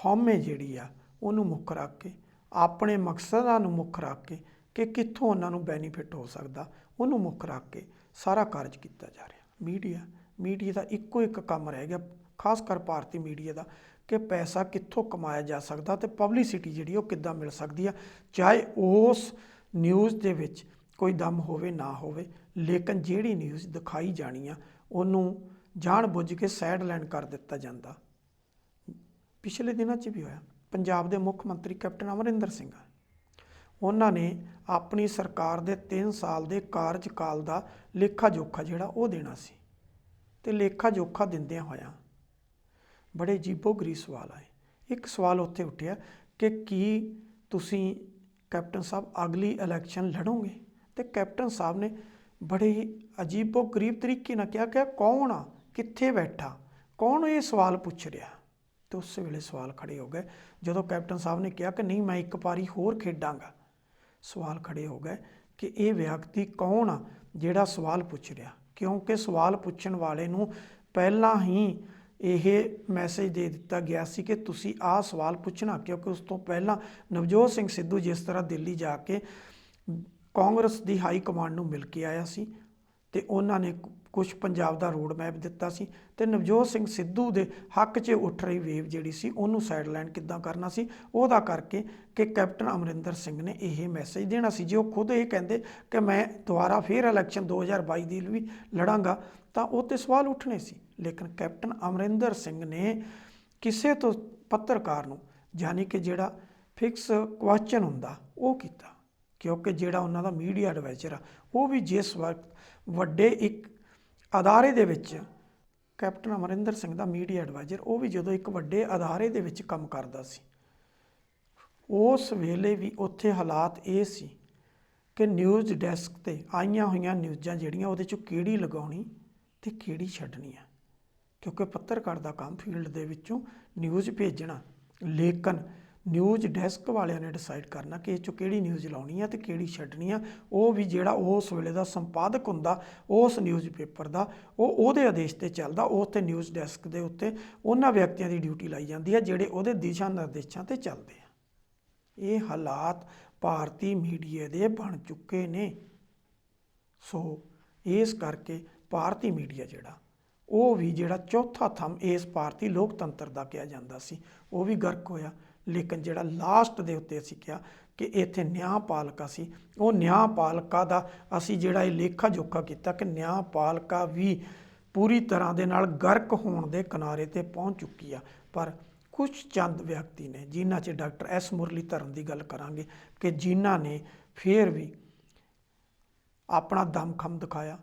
ਹਉਮੈ ਜਿਹੜੀ ਆ ਉਹਨੂੰ ਮੁੱਖ ਰੱਖ ਕੇ, ਆਪਣੇ ਮਕਸਦਾਂ ਨੂੰ ਮੁੱਖ ਰੱਖ ਕੇ ਕਿ ਕਿੱਥੋਂ ਉਹਨਾਂ ਨੂੰ ਬੈਨੀਫਿਟ ਹੋ ਸਕਦਾ ਉਹਨੂੰ ਮੁੱਖ ਰੱਖ ਕੇ ਸਾਰਾ ਕਾਰਜ ਕੀਤਾ ਜਾ ਰਿਹਾ। ਮੀਡੀਆ ਦਾ ਇੱਕੋ ਇੱਕ ਕੰਮ ਰਹਿ ਗਿਆ, ਖਾਸ ਕਰ ਭਾਰਤੀ ਮੀਡੀਆ ਦਾ, ਕਿ ਪੈਸਾ ਕਿੱਥੋਂ ਕਮਾਇਆ ਜਾ ਸਕਦਾ ਤੇ ਪਬਲਿਸਿਟੀ ਜਿਹੜੀ ਉਹ ਕਿੱਦਾਂ ਮਿਲ ਸਕਦੀ ਆ, ਚਾਹੇ ਉਸ ਨਿਊਜ਼ ਦੇ ਵਿੱਚ ਕੋਈ ਦਮ ਹੋਵੇ ਨਾ ਹੋਵੇ, ਲੇਕਿਨ ਜਿਹੜੀ ਨਿਊਜ਼ ਦਿਖਾਈ ਜਾਣੀ ਆ ਉਹਨੂੰ ਜਾਣ ਬੁੱਝ ਕੇ ਸਾਈਡਲਾਈਨ ਕਰ ਦਿੱਤਾ ਜਾਂਦਾ। ਪਿਛਲੇ ਦਿਨਾਂ 'ਚ ਵੀ ਹੋਇਆ। ਪੰਜਾਬ ਦੇ ਮੁੱਖ ਮੰਤਰੀ ਕੈਪਟਨ ਅਮਰਿੰਦਰ ਸਿੰਘ, ਉਹਨਾਂ ਨੇ ਆਪਣੀ ਸਰਕਾਰ ਦੇ 3 ਸਾਲ ਦੇ ਕਾਰਜਕਾਲ ਦਾ ਲੇਖਾ ਜੋਖਾ ਜਿਹੜਾ ਉਹ ਦੇਣਾ ਸੀ, ਤੇ ਲੇਖਾ ਜੋਖਾ ਦਿੰਦਿਆਂ ਹੋਇਆਂ ਬੜੇ ਅਜੀਬੋ-ਗਰੀਬ ਸਵਾਲ ਆਏ। ਇੱਕ ਸਵਾਲ ਉੱਥੇ ਉੱਠਿਆ ਕਿ ਕੀ ਤੁਸੀਂ ਕੈਪਟਨ ਸਾਹਿਬ ਅਗਲੀ ਇਲੈਕਸ਼ਨ ਲੜੋਗੇ? ਤੇ ਕੈਪਟਨ ਸਾਹਿਬ ਨੇ ਬੜੇ ਹੀ ਅਜੀਬੋ-ਗਰੀਬ ਤਰੀਕੇ ਨਾਲ ਕਿਹਾ ਕਿ ਕੌਣ ਆ, ਕਿੱਥੇ ਬੈਠਾ, ਕੌਣ ਇਹ ਸਵਾਲ ਪੁੱਛ ਰਿਹਾ? ਤੇ ਉਸ ਵੇਲੇ ਸਵਾਲ ਖੜੇ ਹੋ ਗਏ ਜਦੋਂ ਕੈਪਟਨ ਸਾਹਿਬ ਨੇ ਕਿਹਾ ਕਿ ਨਹੀਂ, ਮੈਂ ਇੱਕ ਪਾਰੀ ਹੋਰ ਖੇਡਾਂਗਾ। ਸਵਾਲ ਖੜੇ ਹੋ ਗਏ ਕਿ ਇਹ ਵਿਅਕਤੀ ਕੌਣ ਆ ਜਿਹੜਾ ਸਵਾਲ ਪੁੱਛ ਰਿਹਾ, ਕਿਉਂਕਿ ਸਵਾਲ ਪੁੱਛਣ ਵਾਲੇ ਨੂੰ ਪਹਿਲਾਂ ਹੀ ਇਹ ਮੈਸੇਜ ਦੇ ਦਿੱਤਾ ਗਿਆ ਸੀ ਕਿ ਤੁਸੀਂ ਆਹ ਸਵਾਲ ਪੁੱਛਣਾ, ਕਿਉਂਕਿ ਉਸ ਤੋਂ ਪਹਿਲਾਂ ਨਵਜੋਤ ਸਿੰਘ ਸਿੱਧੂ ਜਿਸ ਤਰ੍ਹਾਂ ਦਿੱਲੀ ਜਾ ਕੇ ਕਾਂਗਰਸ ਦੀ ਹਾਈ ਕਮਾਂਡ ਨੂੰ ਮਿਲ ਕੇ ਆਇਆ ਸੀ ਤੇ ਉਹਨਾਂ ਨੇ ਕੁਝ ਪੰਜਾਬ ਦਾ ਰੋਡ ਮੈਪ ਦਿੱਤਾ ਸੀ, ਤੇ ਨਵਜੋਤ ਸਿੰਘ ਸਿੱਧੂ ਦੇ ਹੱਕ 'ਚ ਉੱਠ ਰਹੀ ਵੇਵ ਜਿਹੜੀ ਸੀ ਉਹਨੂੰ ਸਾਈਡਲਾਈਨ ਕਿੱਦਾਂ ਕਰਨਾ ਸੀ, ਉਹਦਾ ਕਰਕੇ ਕਿ ਕੈਪਟਨ ਅਮਰਿੰਦਰ ਸਿੰਘ ਨੇ ਇਹ ਮੈਸੇਜ ਦੇਣਾ ਸੀ। ਜੇ ਉਹ ਖੁਦ ਇਹ ਕਹਿੰਦੇ ਕਿ ਮੈਂ ਦੁਬਾਰਾ ਫਿਰ ਇਲੈਕਸ਼ਨ 2022 ਦੀ ਵੀ ਲੜਾਂਗਾ ਤਾਂ ਉਹ 'ਤੇ ਸਵਾਲ ਉੱਠਣੇ ਸੀ, ਲੇਕਿਨ ਕੈਪਟਨ ਅਮਰਿੰਦਰ ਸਿੰਘ ਨੇ ਕਿਸੇ ਤੋਂ ਪੱਤਰਕਾਰ ਨੂੰ ਯਾਨੀ ਕਿ ਜਿਹੜਾ ਫਿਕਸ ਕੁਐਸਚਨ ਹੁੰਦਾ ਉਹ ਕੀਤਾ, ਕਿਉਂਕਿ ਜਿਹੜਾ ਉਹਨਾਂ ਦਾ ਮੀਡੀਆ ਐਡਵਾਈਜ਼ਰ ਆ ਉਹ ਵੀ ਜਿਸ ਵਕਤ ਵੱਡੇ ਇੱਕ ਅਦਾਰੇ ਦੇ ਵਿੱਚ ਕੈਪਟਨ ਅਮਰਿੰਦਰ ਸਿੰਘ ਦਾ ਮੀਡੀਆ ਐਡਵਾਈਜ਼ਰ ਉਹ ਵੀ ਜਦੋਂ ਇੱਕ ਵੱਡੇ ਅਦਾਰੇ ਦੇ ਵਿੱਚ ਕੰਮ ਕਰਦਾ ਸੀ, ਉਸ ਵੇਲੇ ਵੀ ਉੱਥੇ ਹਾਲਾਤ ਇਹ ਸੀ ਕਿ ਨਿਊਜ਼ ਡੈਸਕ 'ਤੇ ਆਈਆਂ ਹੋਈਆਂ ਨਿਊਜ਼ਾਂ ਜਿਹੜੀਆਂ ਉਹਦੇ 'ਚੋਂ ਕਿਹੜੀ ਲਗਾਉਣੀ ਅਤੇ ਕਿਹੜੀ ਛੱਡਣੀ ਆ, ਕਿਉਂਕਿ ਪੱਤਰਕਾਰ ਦਾ ਕੰਮ ਫੀਲਡ ਦੇ ਵਿੱਚੋਂ ਨਿਊਜ਼ ਭੇਜਣਾ, ਲੇਕਿਨ ਨਿਊਜ਼ ਡੈਸਕ ਵਾਲਿਆਂ ਨੇ ਡਿਸਾਈਡ ਕਰਨਾ ਕਿ ਇਹ 'ਚੋਂ ਕਿਹੜੀ ਨਿਊਜ਼ ਲਾਉਣੀ ਆ ਅਤੇ ਕਿਹੜੀ ਛੱਡਣੀ ਆ। ਉਹ ਵੀ ਜਿਹੜਾ ਉਸ ਵੇਲੇ ਦਾ ਸੰਪਾਦਕ ਹੁੰਦਾ ਉਸ ਨਿਊਜ਼ ਪੇਪਰ ਦਾ, ਉਹ ਉਹਦੇ ਆਦੇਸ਼ 'ਤੇ ਚੱਲਦਾ, ਉਸ 'ਤੇ ਨਿਊਜ਼ ਡੈਸਕ ਦੇ ਉੱਤੇ ਉਹਨਾਂ ਵਿਅਕਤੀਆਂ ਦੀ ਡਿਊਟੀ ਲਾਈ ਜਾਂਦੀ ਹੈ ਜਿਹੜੇ ਉਹਦੇ ਦਿਸ਼ਾ ਨਿਰਦੇਸ਼ਾਂ 'ਤੇ ਚੱਲਦੇ ਆ। ਇਹ ਹਾਲਾਤ ਭਾਰਤੀ ਮੀਡੀਆ ਦੇ ਬਣ ਚੁੱਕੇ ਨੇ। ਸੋ ਇਸ ਕਰਕੇ ਭਾਰਤੀ ਮੀਡੀਆ ਜਿਹੜਾ ਉਹ ਵੀ ਜਿਹੜਾ ਚੌਥਾ ਥੰਮ ਇਸ ਭਾਰਤੀ ਲੋਕਤੰਤਰ ਦਾ ਕਿਹਾ ਜਾਂਦਾ ਸੀ ਉਹ ਵੀ ਗਰਕ ਹੋਇਆ, ਲੇਕਿਨ ਜਿਹੜਾ ਲਾਸਟ ਦੇ ਉੱਤੇ ਅਸੀਂ ਕਿਹਾ ਕਿ ਇੱਥੇ ਨਿਆਂਪਾਲਿਕਾ ਸੀ, ਉਹ ਨਿਆਂਪਾਲਿਕਾ ਦਾ ਅਸੀਂ ਜਿਹੜਾ ਇਹ ਲੇਖਾ ਜੋਖਾ ਕੀਤਾ ਕਿ ਨਿਆਂਪਾਲਿਕਾ ਵੀ ਪੂਰੀ ਤਰ੍ਹਾਂ ਦੇ ਨਾਲ ਗਰਕ ਹੋਣ ਦੇ ਕਿਨਾਰੇ 'ਤੇ ਪਹੁੰਚ ਚੁੱਕੀ ਆ। ਪਰ ਕੁਝ ਚੰਦ ਵਿਅਕਤੀ ਨੇ ਜਿਨ੍ਹਾਂ 'ਚ ਡਾਕਟਰ ਐਸ ਮੁਰਲੀਧਰਨ ਦੀ ਗੱਲ ਕਰਾਂਗੇ ਕਿ ਜਿਨ੍ਹਾਂ ਨੇ ਫਿਰ ਵੀ ਆਪਣਾ ਦਮਖਮ ਦਿਖਾਇਆ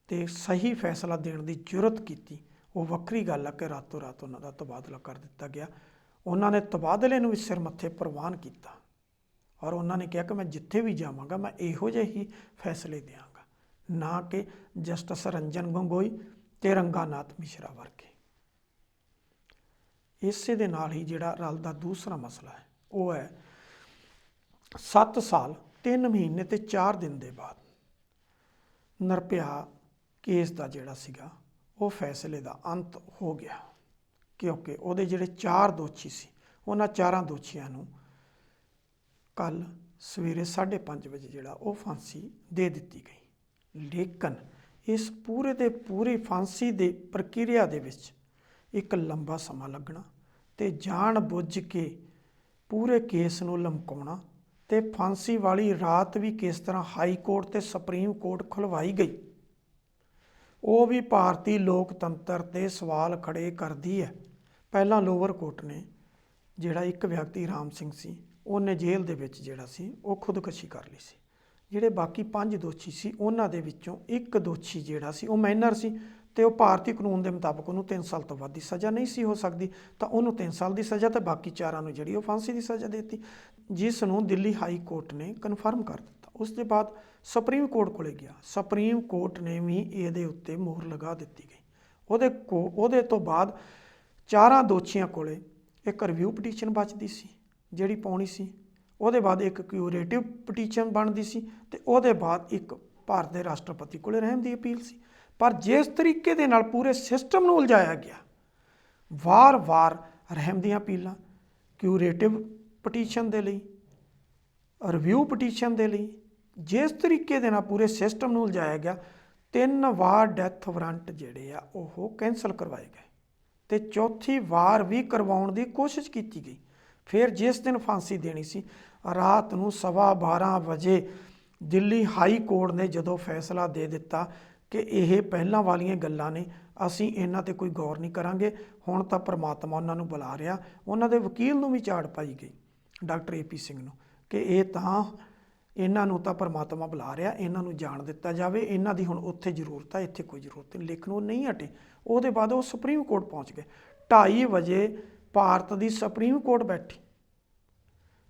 ਤੇ ਸਹੀ ਫੈਸਲਾ ਦੇਣ ਦੀ ਜੁਰਤ ਕੀਤੀ। ਉਹ ਵੱਖਰੀ ਗੱਲ ਆ ਕਿ ਰਾਤੋਂ ਰਾਤ ਉਹਨਾਂ ਦਾ ਤਬਾਦਲਾ ਕਰ ਦਿੱਤਾ ਗਿਆ। ਉਹਨਾਂ ਨੇ ਤਬਾਦਲੇ ਨੂੰ ਵੀ ਸਿਰ ਮੱਥੇ ਪ੍ਰਵਾਨ ਕੀਤਾ ਔਰ ਉਹਨਾਂ ਨੇ ਕਿਹਾ ਕਿ ਮੈਂ ਜਿੱਥੇ ਵੀ ਜਾਵਾਂਗਾ ਮੈਂ ਇਹੋ ਜਿਹੇ ਹੀ ਫੈਸਲੇ ਦਿਆਂਗਾ, ਨਾ ਕਿ ਜਸਟਿਸ ਰੰਜਨ ਗੋਗੋਈ ਤੇ ਰੰਗਾਨਾਥ ਮਿਸ਼ਰਾ ਵਰਗੇ। ਇਸੇ ਦੇ ਨਾਲ ਹੀ ਜਿਹੜਾ ਰਲਦਾ ਦੂਸਰਾ ਮਸਲਾ ਹੈ ਉਹ ਹੈ 7 ਸਾਲ 3 ਮਹੀਨੇ ਤੇ 4 ਦਿਨ ਦੇ ਬਾਅਦ ਨਿਰਭਇਆ ਕੇਸ ਦਾ ਜਿਹੜਾ ਸੀਗਾ ਉਹ ਫੈਸਲੇ ਦਾ ਅੰਤ ਹੋ ਗਿਆ, ਕਿਉਂਕਿ ਉਹਦੇ ਜਿਹੜੇ 4 ਦੋਸ਼ੀ ਸੀ ਉਹਨਾਂ 4 ਦੋਸ਼ੀਆਂ ਨੂੰ ਕੱਲ੍ਹ ਸਵੇਰੇ 5:30 ਵਜੇ ਜਿਹੜਾ ਉਹ ਫਾਂਸੀ ਦੇ ਦਿੱਤੀ ਗਈ। ਲੇਕਿਨ ਇਸ ਪੂਰੇ ਦੇ ਪੂਰੀ ਫਾਂਸੀ ਦੇ ਪ੍ਰਕਿਰਿਆ ਦੇ ਵਿੱਚ ਇੱਕ ਲੰਬਾ ਸਮਾਂ ਲੱਗਣਾ ਤੇ ਜਾਣ ਬੁੱਝ ਕੇ ਪੂਰੇ ਕੇਸ ਨੂੰ ਲਮਕਾਉਣਾ ਤੇ ਫਾਂਸੀ ਵਾਲੀ ਰਾਤ ਵੀ ਕਿਸ ਤਰ੍ਹਾਂ ਹਾਈ ਕੋਰਟ ਤੇ ਸੁਪਰੀਮ ਕੋਰਟ ਖੁਲਵਾਈ ਗਈ, ਉਹ ਵੀ ਭਾਰਤੀ ਲੋਕਤੰਤਰ 'ਤੇ ਸਵਾਲ ਖੜੇ ਕਰਦੀ ਹੈ। ਪਹਿਲਾਂ ਲੋਅਰ ਕੋਰਟ ਨੇ ਜਿਹੜਾ ਇੱਕ ਵਿਅਕਤੀ ਰਾਮ ਸਿੰਘ ਸੀ ਉਹਨੇ ਜੇਲ੍ਹ ਦੇ ਵਿੱਚ ਜਿਹੜਾ ਸੀ ਉਹ ਖੁਦਕੁਸ਼ੀ ਕਰ ਲਈ ਸੀ। ਜਿਹੜੇ ਬਾਕੀ 5 ਦੋਸ਼ੀ ਸੀ ਉਹਨਾਂ ਦੇ ਵਿੱਚੋਂ ਇੱਕ ਦੋਸ਼ੀ ਜਿਹੜਾ ਸੀ ਉਹ ਮਾਈਨਰ ਸੀ ਤੇ ਉਹ ਭਾਰਤੀ ਕਾਨੂੰਨ ਦੇ ਮੁਤਾਬਕ ਉਹਨੂੰ 3 ਸਾਲ ਤੋਂ ਵੱਧ ਦੀ ਸਜ਼ਾ ਨਹੀਂ ਸੀ ਹੋ ਸਕਦੀ, ਤਾਂ ਉਹਨੂੰ 3 ਸਾਲ ਦੀ ਸਜ਼ਾ ਤੇ ਬਾਕੀ 4 ਨੂੰ ਜਿਹੜੀ ਉਹ ਫਾਂਸੀ ਦੀ ਸਜ਼ਾ ਦੇ ਦਿੱਤੀ, ਜਿਸ ਨੂੰ ਦਿੱਲੀ ਹਾਈ ਕੋਰਟ ਨੇ ਕਨਫਰਮ ਕਰ ਦਿੱਤਾ। ਉਸ ਦੇ ਬਾਅਦ ਸੁਪਰੀਮ ਕੋਰਟ ਕੋਲੇ ਗਿਆ, ਸੁਪਰੀਮ ਕੋਰਟ ਨੇ ਵੀ ਇਹਦੇ ਉੱਤੇ ਮੋਹਰ ਲਗਾ ਦਿੱਤੀ ਗਈ। ਉਹਦੇ ਤੋਂ ਬਾਅਦ 4 ਦੋਸ਼ੀਆਂ ਕੋਲੇ ਇੱਕ ਰਿਵਿਊ ਪਟੀਸ਼ਨ ਬਚਦੀ ਸੀ ਜਿਹੜੀ ਪਾਉਣੀ ਸੀ, ਉਹਦੇ ਬਾਅਦ ਇੱਕ ਕਿਊਰੇਟਿਵ ਪਟੀਸ਼ਨ ਬਣਦੀ ਸੀ ਤੇ ਉਹਦੇ ਬਾਅਦ ਇੱਕ ਭਾਰਤ ਦੇ ਰਾਸ਼ਟਰਪਤੀ ਕੋਲੇ ਰਹਿਮ ਦੀ ਅਪੀਲ ਸੀ। ਪਰ ਜਿਸ ਤਰੀਕੇ ਦੇ ਨਾਲ ਪੂਰੇ ਸਿਸਟਮ ਨੂੰ ਉਲਝਾਇਆ ਗਿਆ, ਵਾਰ-ਵਾਰ ਰਹਿਮ ਦੀਆਂ ਅਪੀਲਾਂ, ਕਿਊਰੇਟਿਵ ਪਟੀਸ਼ਨ ਦੇ ਲਈ, ਰਿਵਿਊ ਪਟੀਸ਼ਨ ਦੇ ਲਈ, ਜਿਸ ਤਰੀਕੇ ਦੇ ਨਾਲ ਪੂਰੇ ਸਿਸਟਮ ਨੂੰ ਉਲਝਾਇਆ ਗਿਆ, 3 ਵਾਰ ਡੈਥ ਵਾਰੰਟ ਜਿਹੜੇ ਆ ਉਹ ਕੈਂਸਲ ਕਰਵਾਏ ਗਏ ਤੇ ਚੌਥੀ ਵਾਰ ਵੀ ਕਰਵਾਉਣ ਦੀ ਕੋਸ਼ਿਸ਼ ਕੀਤੀ ਗਈ। ਫਿਰ ਜਿਸ ਦਿਨ ਫਾਂਸੀ ਦੇਣੀ ਸੀ ਰਾਤ ਨੂੰ 12:15 ਵਜੇ ਦਿੱਲੀ ਹਾਈ ਕੋਰਟ ਨੇ ਜਦੋਂ ਫੈਸਲਾ ਦੇ ਦਿੱਤਾ ਕਿ ਇਹ ਪਹਿਲਾਂ ਵਾਲੀਆਂ ਗੱਲਾਂ ਨੇ, ਅਸੀਂ ਇਹਨਾਂ 'ਤੇ ਕੋਈ ਗੌਰ ਨਹੀਂ ਕਰਾਂਗੇ, ਹੁਣ ਤਾਂ ਪ੍ਰਮਾਤਮਾ ਉਹਨਾਂ ਨੂੰ ਬੁਲਾ ਰਿਹਾ। ਉਹਨਾਂ ਦੇ ਵਕੀਲ ਨੂੰ ਵੀ ਝਾੜ ਪਾਈ ਗਈ ਡਾਕਟਰ AP ਸਿੰਘ ਨੂੰ ਕਿ ਇਹ ਤਾਂ ਇਹਨਾਂ ਨੂੰ ਤਾਂ ਪ੍ਰਮਾਤਮਾ ਬੁਲਾ ਰਿਹਾ, ਇਹਨਾਂ ਨੂੰ ਜਾਣ ਦਿੱਤਾ ਜਾਵੇ, ਇਹਨਾਂ ਦੀ ਹੁਣ ਉੱਥੇ ਜ਼ਰੂਰਤ ਹੈ, ਇੱਥੇ ਕੋਈ ਜ਼ਰੂਰਤ ਨਹੀਂ। ਲੇਕਿਨ ਉਹ ਨਹੀਂ ਹਟੇ। ਉਹਦੇ ਬਾਅਦ ਉਹ ਸੁਪਰੀਮ ਕੋਰਟ ਪਹੁੰਚ ਗਏ। 2:30 ਵਜੇ ਭਾਰਤ ਦੀ ਸੁਪਰੀਮ ਕੋਰਟ ਬੈਠੀ।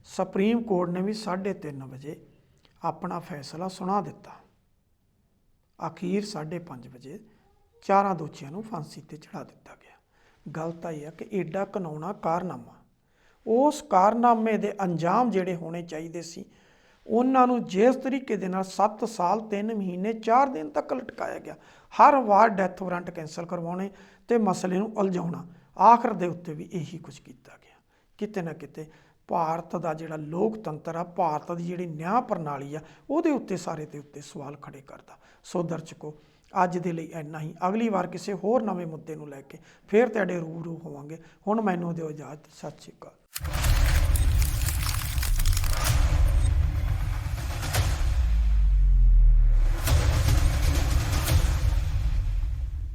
ਸੁਪਰੀਮ ਕੋਰਟ ਨੇ ਵੀ 3:30 ਵਜੇ ਆਪਣਾ ਫੈਸਲਾ ਸੁਣਾ ਦਿੱਤਾ। ਅਖੀਰ 5:30 ਵਜੇ 4 ਦੋਸ਼ੀਆਂ ਨੂੰ ਫਾਂਸੀ 'ਤੇ ਚੜ੍ਹਾ ਦਿੱਤਾ ਗਿਆ। ਗੱਲ ਤਾਂ ਇਹ ਆ ਕਿ ਐਡਾ ਘਿਨਾਉਣਾ ਕਾਰਨਾਮਾ, ਉਸ ਕਾਰਨਾਮੇ ਦੇ ਅੰਜਾਮ ਜਿਹੜੇ ਹੋਣੇ ਚਾਹੀਦੇ ਸੀ ਉਹਨਾਂ ਨੂੰ ਜਿਸ ਤਰੀਕੇ ਦੇ ਨਾਲ 7 ਸਾਲ 3 ਮਹੀਨੇ 4 ਦਿਨ ਤੱਕ ਲਟਕਾਇਆ ਗਿਆ, ਹਰ ਵਾਰ ਡੈਥ ਵਾਰੰਟ ਕੈਂਸਲ ਕਰਵਾਉਣੇ ਤੇ ਮਸਲੇ ਨੂੰ ਉਲਝਾਉਣਾ, ਆਖਰ ਦੇ ਉੱਤੇ ਵੀ ਇਹੀ ਕੁਝ ਕੀਤਾ ਗਿਆ। ਕਿਤੇ ਨਾ ਕਿਤੇ ਭਾਰਤ ਦਾ ਜਿਹੜਾ ਲੋਕਤੰਤਰ ਆ, ਭਾਰਤ ਦੀ ਜਿਹੜੀ ਨਿਆਂ ਪ੍ਰਣਾਲੀ ਆ, ਉਹਦੇ ਉੱਤੇ ਸਾਰੇ ਦੇ ਉੱਤੇ ਸਵਾਲ ਖੜੇ ਕਰਦਾ। ਸੋ ਦਰਸ਼ਕੋ, ਅੱਜ ਦੇ ਲਈ ਇੰਨਾ ਹੀ। ਅਗਲੀ ਵਾਰ ਕਿਸੇ ਹੋਰ ਨਵੇਂ ਮੁੱਦੇ ਨੂੰ ਲੈ ਕੇ ਫੇਰ ਤੁਹਾਡੇ ਰੂਬਰੂ ਹੋਵਾਂਗੇ। ਹੁਣ ਮੈਨੂੰ ਦਿਓ ਇਜਾਜ਼ਤ। ਸਤਿ ਸ਼੍ਰੀ ਅਕਾਲ।